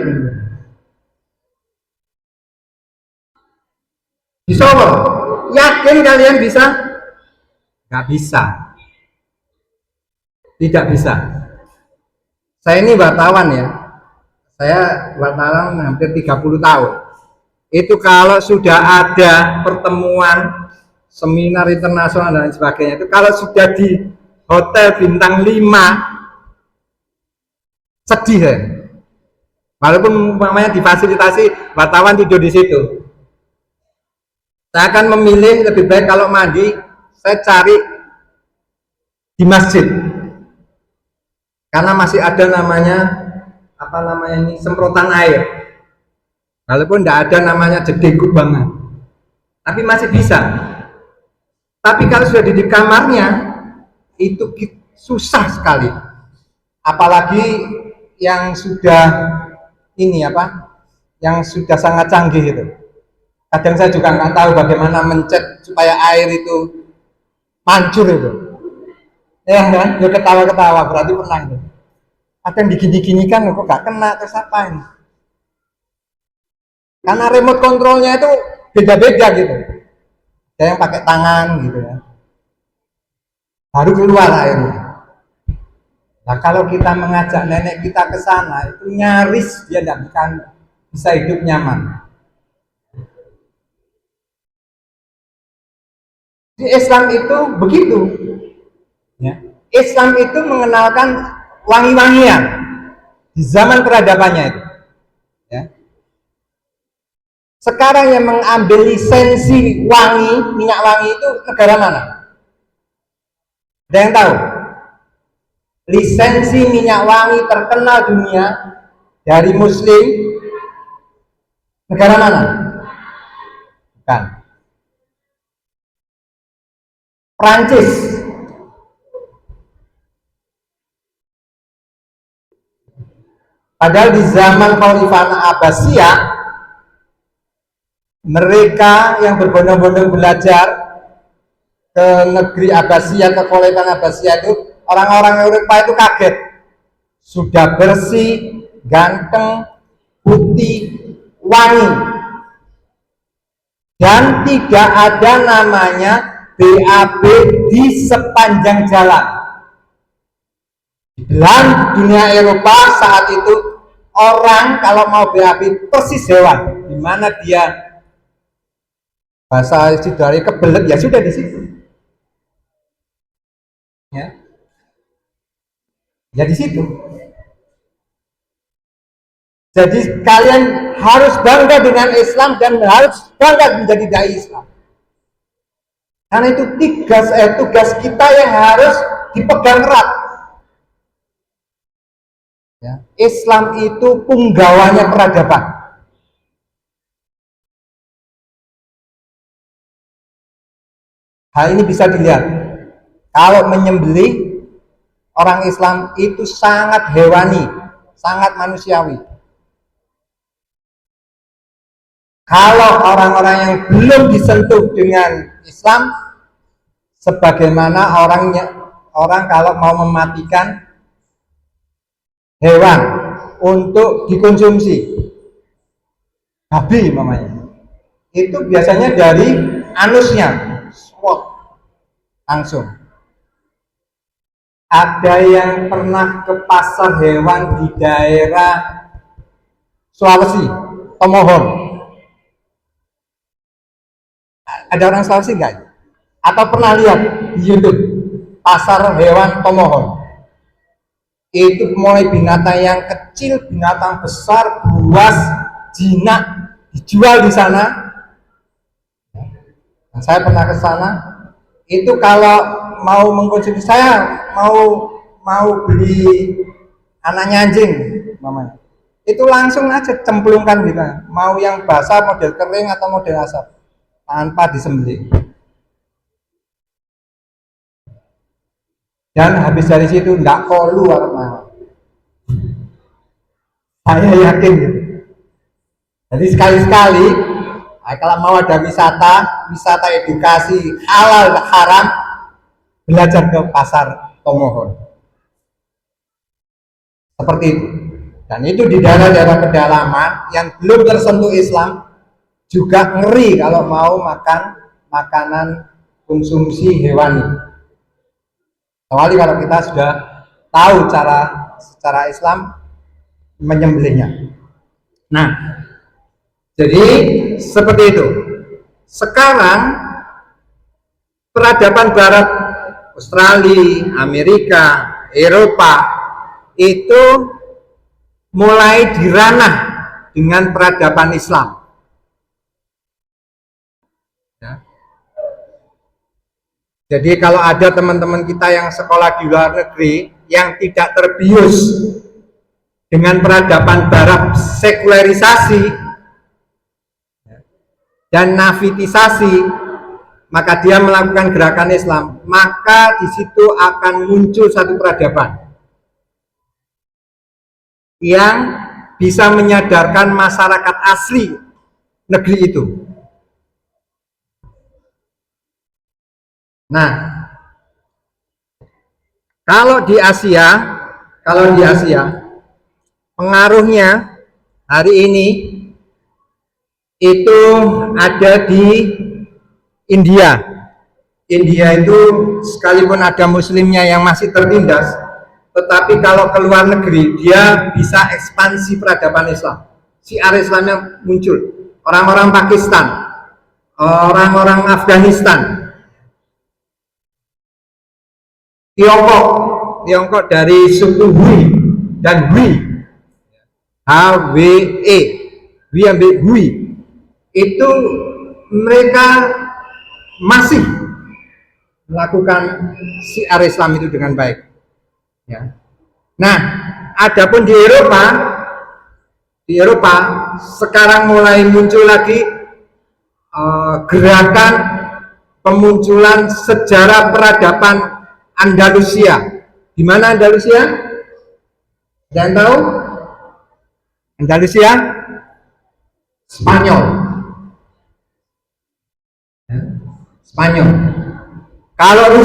Di Solo. Yakin kalian bisa? Nggak bisa. Tidak bisa. Saya ini wartawan ya. Saya wartawan hampir 30 tahun. Itu kalau sudah ada pertemuan, seminar internasional dan sebagainya, itu kalau sudah di hotel bintang 5, sedih ya. Walaupun namanya difasilitasi wartawan tidur di situ. Saya akan memilih lebih baik kalau mandi, saya cari di masjid. Karena masih ada namanya semprotan air. Walaupun tidak ada namanya jeding kubangan. Tapi masih bisa. Tapi kalau sudah di kamarnya, itu susah sekali. Apalagi yang sudah yang sudah sangat canggih itu. Kadang saya juga nggak tahu bagaimana mencet supaya air itu mancur itu. Ya kan, ya ketawa-ketawa, berarti pernah itu. Kadang digini-ginikan kok nggak kena, terus apa ini? Karena remote kontrolnya itu beda-beda gitu. Ada yang pakai tangan gitu ya. Baru keluar airnya. Nah kalau kita mengajak nenek kita ke sana, itu nyaris dia tidak bisa hidup nyaman. Di Islam itu begitu. Ya. Islam itu mengenalkan wangi-wangian di zaman peradabannya itu. Ya. Sekarang yang mengambil lisensi minyak wangi itu negara mana? Ada yang tahu? Lisensi minyak wangi terkenal dunia dari Muslim, negara mana? Bukan. Prancis. Padahal di zaman Khalifah Abbasiyah, mereka yang berbondong-bondong belajar ke negeri Abbasiyah, ke Khalifah Abbasiyah itu, orang-orang Eropa itu kaget. sudah bersih, ganteng, putih, wangi, dan tidak ada namanya BAB di sepanjang jalan. Di dalam dunia Eropa saat itu orang kalau mau BAB persis hewan, di mana dia bahasa dari kebelet ya sudah di situ. Ya di situ. Jadi kalian harus bangga dengan Islam dan harus bangga menjadi dai Islam. Karena itu tugas kita yang harus dipegang erat. Ya. Islam itu punggawanya peradaban. Hal ini bisa dilihat. Kalau menyembelih orang Islam itu sangat hewani, sangat manusiawi. Kalau orang-orang yang belum disentuh dengan Islam, sebagaimana orang kalau mau mematikan hewan untuk dikonsumsi, babi mamanya, itu biasanya dari anusnya, langsung. Ada yang pernah ke pasar hewan di daerah Sulawesi, Tomohon? Ada orang Sulawesi enggak? Atau pernah lihat di YouTube pasar hewan Tomohon? Itu mulai binatang yang kecil, binatang besar, buas, jinak dijual di sana. Saya pernah ke sana. Itu kalau mau mengkonsumsi, saya mau beli anaknya anjing, mamanya. Itu langsung aja cemplungkan gitu. Mau yang basah, model kering atau model asap, tanpa disembelih. Dan habis dari situ enggak kolu warna. Saya yakin gitu. Jadi sekali-sekali kalau mau ada wisata edukasi halal haram, belajar ke pasar Tomohon. Seperti itu. Dan itu di daerah-daerah pedalaman yang belum tersentuh Islam juga ngeri kalau mau makan makanan konsumsi hewani. Kecuali kalau kita sudah tahu cara secara Islam menyembelihnya. Nah, jadi seperti itu. Sekarang peradaban Barat, Australia, Amerika, Eropa itu mulai diranah dengan peradaban Islam. Ya. Jadi kalau ada teman-teman kita yang sekolah di luar negeri yang tidak terbius dengan peradaban Barat, sekularisasi dan nafitisasi, maka dia melakukan gerakan Islam, maka di situ akan muncul satu peradaban yang bisa menyadarkan masyarakat asli negeri itu. Nah, kalau di Asia pengaruhnya hari ini itu ada di India. India itu sekalipun ada muslimnya yang masih tertindas, tetapi kalau ke luar negeri dia bisa ekspansi peradaban Islam. Syiar Islamnya muncul. Orang-orang Pakistan, orang-orang Afghanistan, Tiongkok dari suku Hui dan Hui, HWE, Hui, itu mereka masih melakukan syiar Islam itu dengan baik. Ya. Nah, adapun di Eropa sekarang mulai muncul lagi gerakan pemunculan sejarah peradaban Andalusia. Di mana Andalusia? Jangan tahu? Andalusia? Spanyol. Spanyol. Kalau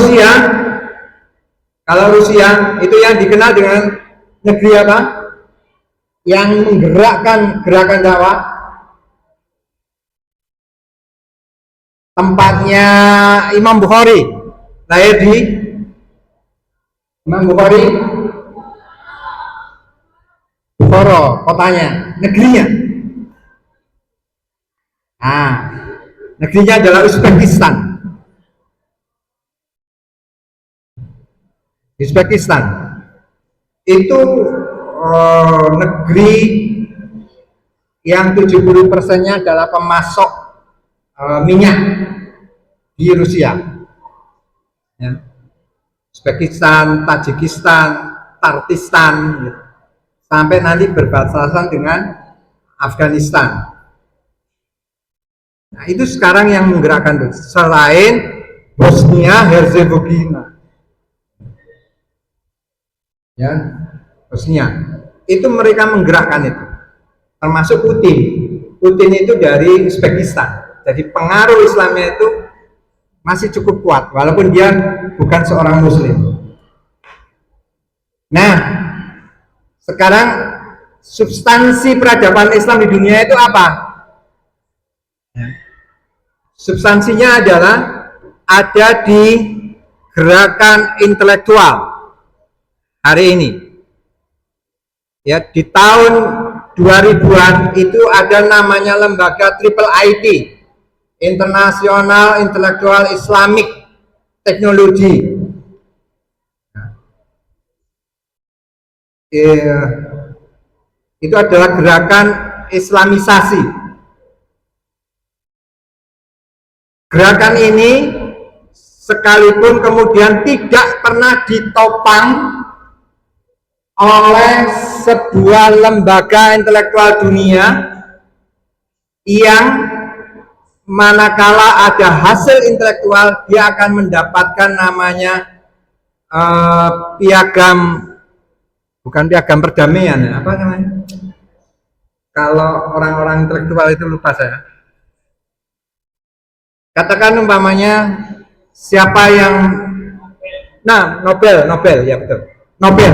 Rusia itu yang dikenal dengan Negeri apa? Yang menggerakkan gerakan dakwah. Tempatnya Imam Bukhari. Lahir di Imam Bukhari Bukhara, kotanya. Negerinya. Ah, negerinya adalah Uzbekistan. Uzbekistan itu negeri yang 70%-nya adalah pemasok minyak di Rusia. Ya. Uzbekistan, Tajikistan, Tartistan, gitu. Sampai nanti berbatasan dengan Afghanistan. Nah, itu sekarang yang menggerakkan itu. Selain Bosnia Herzegovina, ya, Bosnia, itu mereka menggerakkan itu. Termasuk Putin. Putin itu dari Uzbekistan. Jadi pengaruh Islamnya itu masih cukup kuat, walaupun dia bukan seorang Muslim. Nah, sekarang substansi peradaban Islam di dunia itu apa? Substansinya adalah ada di gerakan intelektual hari ini. Ya, di tahun 2000-an itu ada namanya lembaga Triple IT, International Intellectual Islamic Technology. Itu adalah gerakan Islamisasi. Gerakan ini sekalipun kemudian tidak pernah ditopang oleh sebuah lembaga intelektual dunia yang manakala ada hasil intelektual dia akan mendapatkan namanya piagam, bukan piagam perdamaian ya, apa namanya? Kalau orang-orang intelektual itu lupa saya. Katakan umpamanya siapa yang Nobel ya betul. Nobel.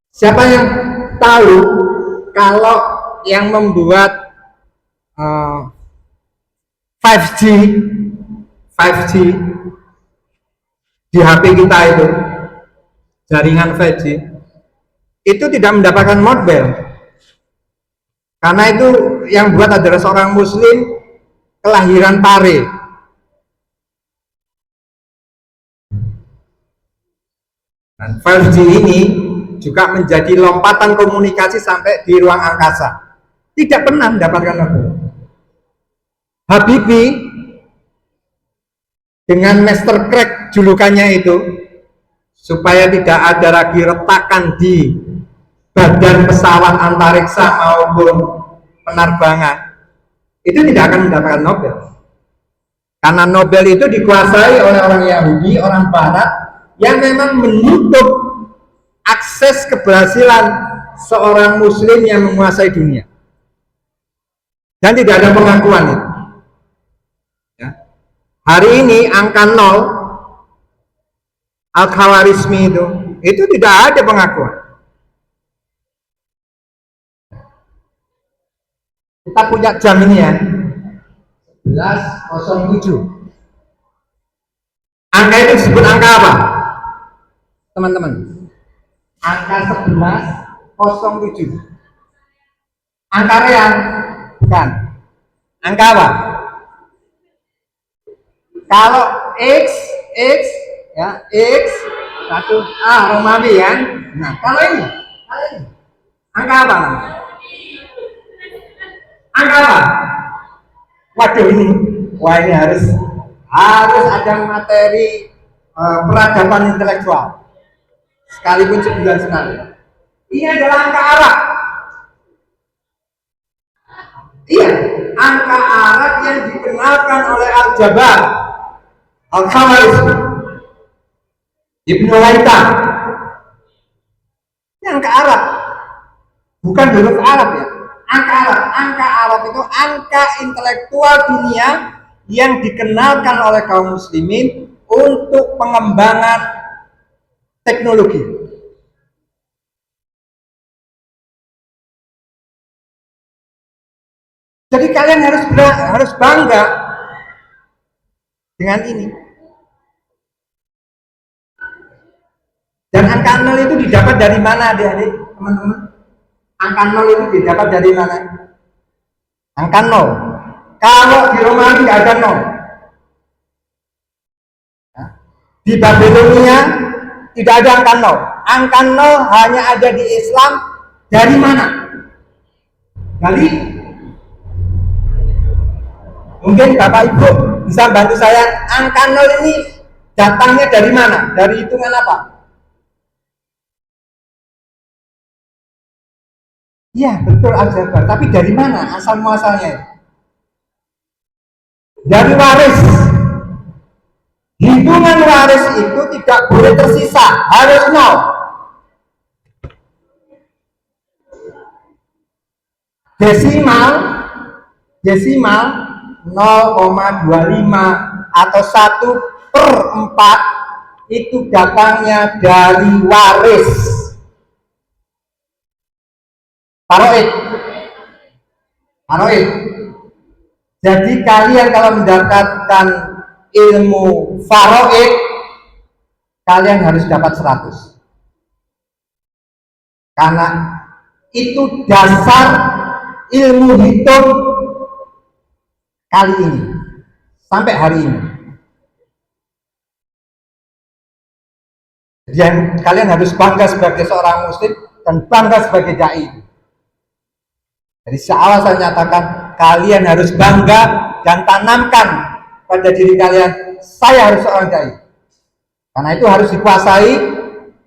Siapa yang tahu kalau yang membuat 5G di HP kita itu, jaringan 5G itu tidak mendapatkan Nobel, karena itu yang buat adalah seorang Muslim kelahiran Pare. Dan 5G ini juga menjadi lompatan komunikasi sampai di ruang angkasa. Tidak pernah mendapatkan Nobel. Habibie dengan Master Crack julukannya itu, supaya tidak ada lagi retakan di badan pesawat antariksa maupun penerbangan, itu tidak akan mendapatkan Nobel. Karena Nobel itu dikuasai oleh orang Yahudi, orang Barat, yang memang menutup akses keberhasilan seorang Muslim yang menguasai dunia. Dan tidak ada pengakuan itu. Ya. Hari ini angka 0, Al-Khawarizmi itu tidak ada pengakuan. Kita punya jam ini ya, 11.07. Angka itu disebut angka apa, teman-teman? Angka 11.07. Angka real? Bukan. Angka apa? Kalau X ya, X 1 Romawi ya. Nah, kalau ini angka apa? Angka apa? Waduh ini, wah ini harus ada materi peradaban intelektual sekalipun sebulan sekali. Ini adalah angka Arab. Iya, angka Arab yang dikenalkan oleh Al-Jabar, Al-Khawarizmi, Ibnu Haytham. Ini angka Arab, bukan huruf Arab ya. Angka Arab itu angka intelektual dunia yang dikenalkan oleh kaum muslimin untuk pengembangan teknologi. Jadi kalian harus bangga dengan ini. Dan angka 0 itu didapat dari mana, adik-adik, teman-teman? Angka 0 itu didapat dari mana? Angka 0. Kalau di Romawi nggak ada 0. Di Babilonia tidak ada angka 0. Angka 0 hanya ada di Islam. Dari mana? Dari, mungkin Bapak Ibu bisa bantu saya, angka 0 ini datangnya dari mana? Dari hitungan apa? Iya, betul, aljabar. Tapi dari mana asal muasalnya? Dari waris. Hitungan waris itu tidak boleh tersisa, harus 0. Desimal 0,25 atau 1/4 itu datangnya dari waris. Paroid. Jadi kalian kalau mendapatkan ilmu faraid, kalian harus dapat 100. Karena itu dasar ilmu hitung kali ini sampai hari ini. Jadi kalian harus bangga sebagai seorang muslim dan bangga sebagai dai. Dari awal saya nyatakan kalian harus bangga dan tanamkan pada diri kalian, saya harus seorang dai. Karena itu harus dikuasai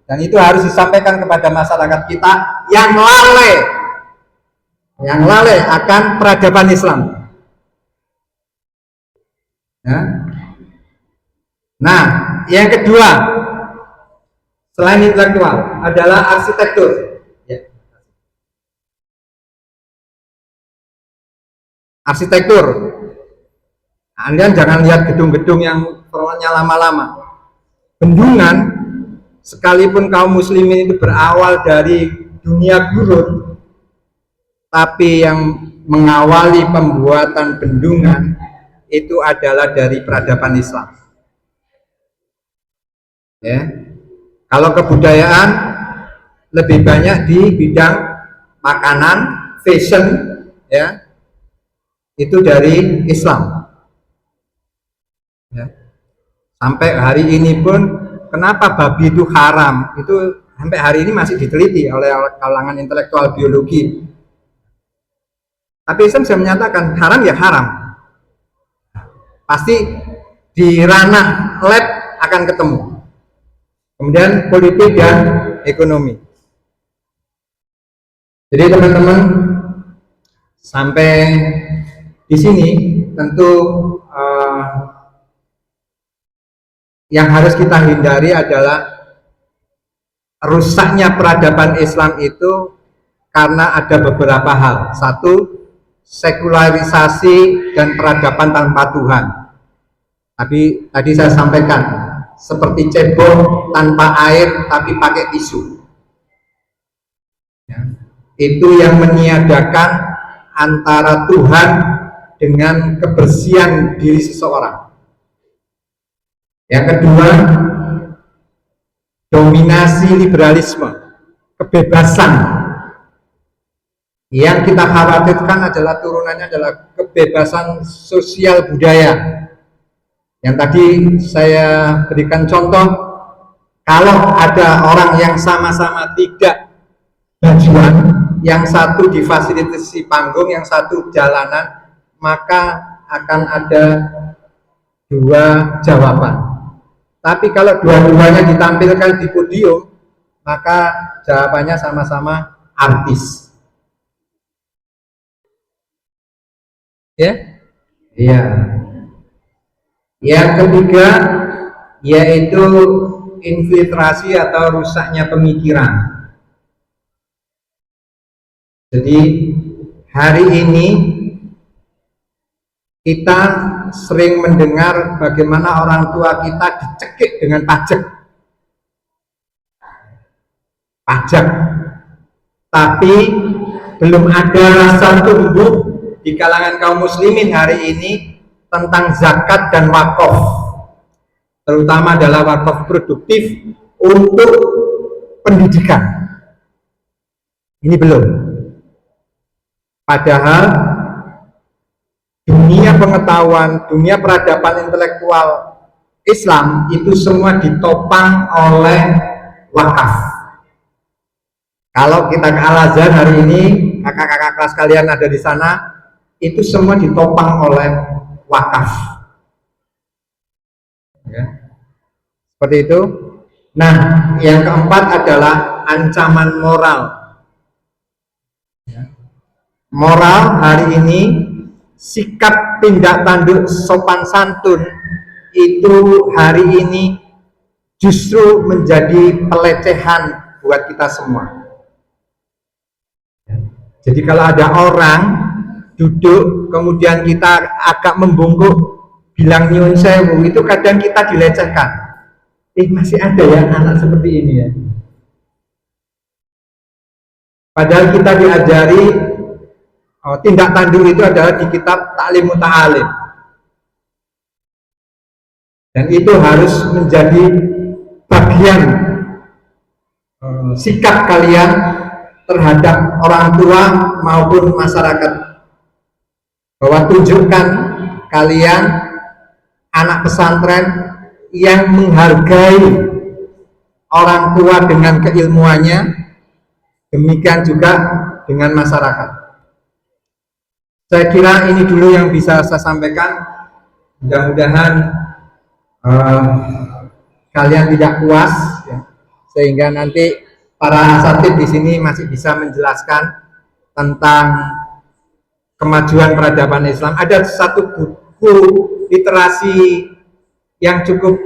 dan itu harus disampaikan kepada masyarakat kita yang lalai akan peradaban Islam. Ya. Nah, yang kedua selain intelektual adalah arsitektur. Ya. Arsitektur. Anda jangan lihat gedung-gedung yang formatnya lama-lama. Bendungan, sekalipun kaum muslimin itu berawal dari dunia gurun, tapi yang mengawali pembuatan bendungan itu adalah dari peradaban Islam. Ya. Kalau kebudayaan lebih banyak di bidang makanan, fashion, ya, itu dari Islam. Ya. Sampai hari ini pun kenapa babi itu haram, itu sampai hari ini masih diteliti oleh kalangan intelektual biologi. Tapi Islam bisa menyatakan haram ya haram. Pasti di ranah lab akan ketemu. Kemudian politik dan ekonomi. Jadi teman-teman, sampai di sini tentu yang harus kita hindari adalah rusaknya peradaban Islam itu karena ada beberapa hal. Satu, sekularisasi dan peradaban tanpa Tuhan. Tapi tadi saya sampaikan, seperti cebong tanpa air tapi pakai tisu. Ya. Itu yang meniadakan antara Tuhan dengan kebersihan diri seseorang. Yang kedua, dominasi liberalisme, kebebasan. Yang kita khawatirkan adalah turunannya adalah kebebasan sosial budaya. Yang tadi saya berikan contoh, kalau ada orang yang sama-sama tidak bajuan, yang satu difasilitasi panggung, yang satu jalanan, maka akan ada dua jawaban. Tapi kalau dua-duanya ditampilkan di podium, maka jawabannya sama-sama artis. Ya? Iya. Yang ketiga yaitu infiltrasi atau rusaknya pemikiran. Jadi hari ini kita sering mendengar bagaimana orang tua kita dicekik dengan pajak, tapi belum ada rasa tumbuh di kalangan kaum muslimin hari ini tentang zakat dan wakaf, terutama adalah wakaf produktif untuk pendidikan. Ini belum. Padahal dunia pengetahuan, dunia peradaban intelektual Islam itu semua ditopang oleh wakaf. Kalau kita ke Al-Azhar hari ini, kakak-kakak kelas kalian ada di sana, itu semua ditopang oleh wakaf. Ya. Seperti itu. Nah, yang keempat adalah ancaman moral. Ya. Moral hari ini, sikap tindak tanduk sopan santun itu hari ini justru menjadi pelecehan buat kita semua. Jadi kalau ada orang duduk kemudian kita agak membungkuk bilang nyun sewu, itu kadang kita dilecehkan. Masih ada ya anak seperti ini ya. Padahal kita diajari tindak tanduk itu adalah di kitab Ta'lim Muta'alim. Dan itu harus menjadi bagian sikap kalian terhadap orang tua maupun masyarakat, bahwa tunjukkan kalian anak pesantren yang menghargai orang tua dengan keilmuannya, demikian juga dengan masyarakat. Saya kira ini dulu yang bisa saya sampaikan. Mudah-mudahan kalian tidak puas ya, sehingga nanti para asatid di sini masih bisa menjelaskan tentang kemajuan peradaban Islam. Ada satu buku literasi yang cukup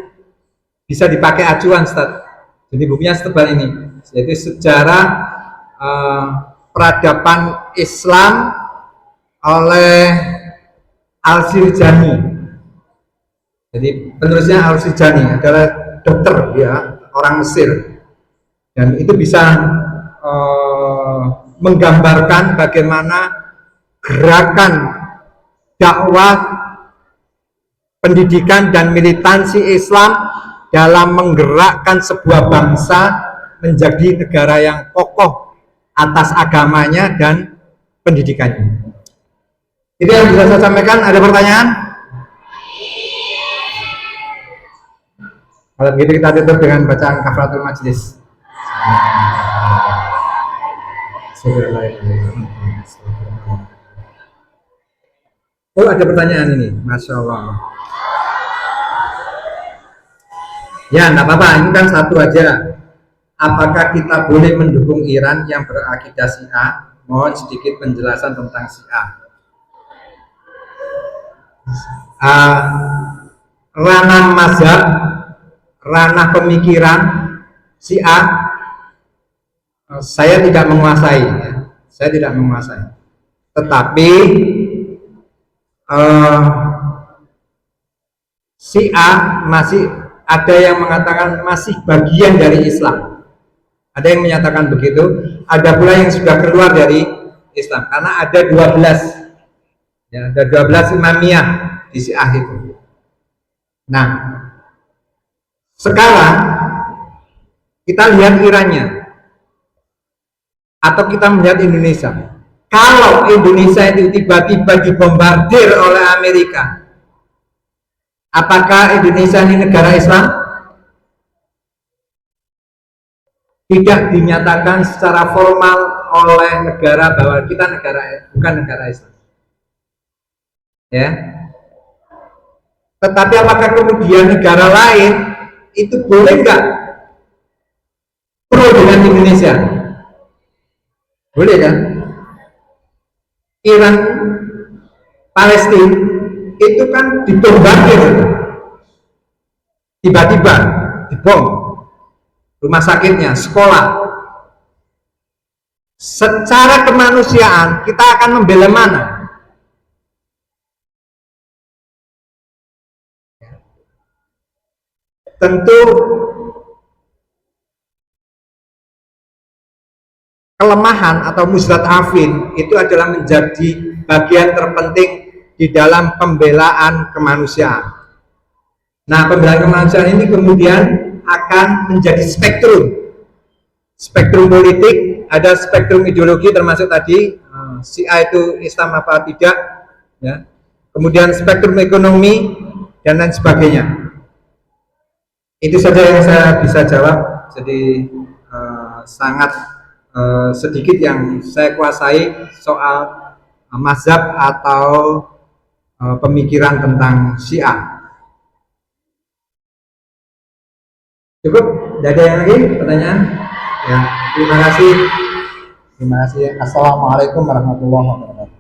bisa dipakai acuan, Ustaz. Jadi bukunya setebal ini, yaitu Sejarah Peradaban Islam oleh Al-Sirjani. Jadi penulisnya Al-Sirjani adalah dokter ya, orang Mesir, dan itu bisa menggambarkan bagaimana gerakan dakwah, pendidikan dan militansi Islam dalam menggerakkan sebuah bangsa menjadi negara yang kokoh atas agamanya dan pendidikannya. Itu yang bisa saya sampaikan. Ada pertanyaan? Kalau begitu kita tutup dengan bacaan kafaratul majlis. Oh, ada pertanyaan ini, Masya Allah. Ya, enggak apa-apa, ini kan satu aja. Apakah kita boleh mendukung Iran yang berakidah Syiah? Mohon sedikit penjelasan tentang Syiah. Ranah mazhab, ranah pemikiran Syiah, saya tidak menguasai ya. Saya tidak menguasai. Tetapi Syiah masih ada yang mengatakan masih bagian dari Islam. Ada yang menyatakan begitu, ada pula yang sudah keluar dari Islam karena ada 12 ya, ada 12 imamiyah di Syiah itu. Nah, sekarang kita lihat Irannya atau kita melihat Indonesia. Kalau Indonesia itu tiba-tiba dibombardir oleh Amerika, apakah Indonesia ini negara Islam? Tidak dinyatakan secara formal oleh negara bahwa kita bukan negara Islam. Ya. Tetapi apakah kemudian negara lain itu boleh nggak pro dengan Indonesia? Boleh kan? Iran, Palestina itu kan dibombardir, tiba-tiba dibom rumah sakitnya, sekolah. Secara kemanusiaan kita akan membela mana? Tentu kelemahan atau muzlat afin itu adalah menjadi bagian terpenting di dalam pembelaan kemanusiaan. Nah, pembelaan kemanusiaan ini kemudian akan menjadi spektrum politik, ada spektrum ideologi termasuk tadi Syiah itu Islam apa tidak, ya. Kemudian spektrum ekonomi dan lain sebagainya. Itu saja yang saya bisa jawab. Jadi sangat sedikit yang saya kuasai soal mazhab atau pemikiran tentang Syiah. Cukup? Tidak ada yang lagi pertanyaan? Ya, terima kasih. Terima kasih. Assalamualaikum warahmatullahi wabarakatuh.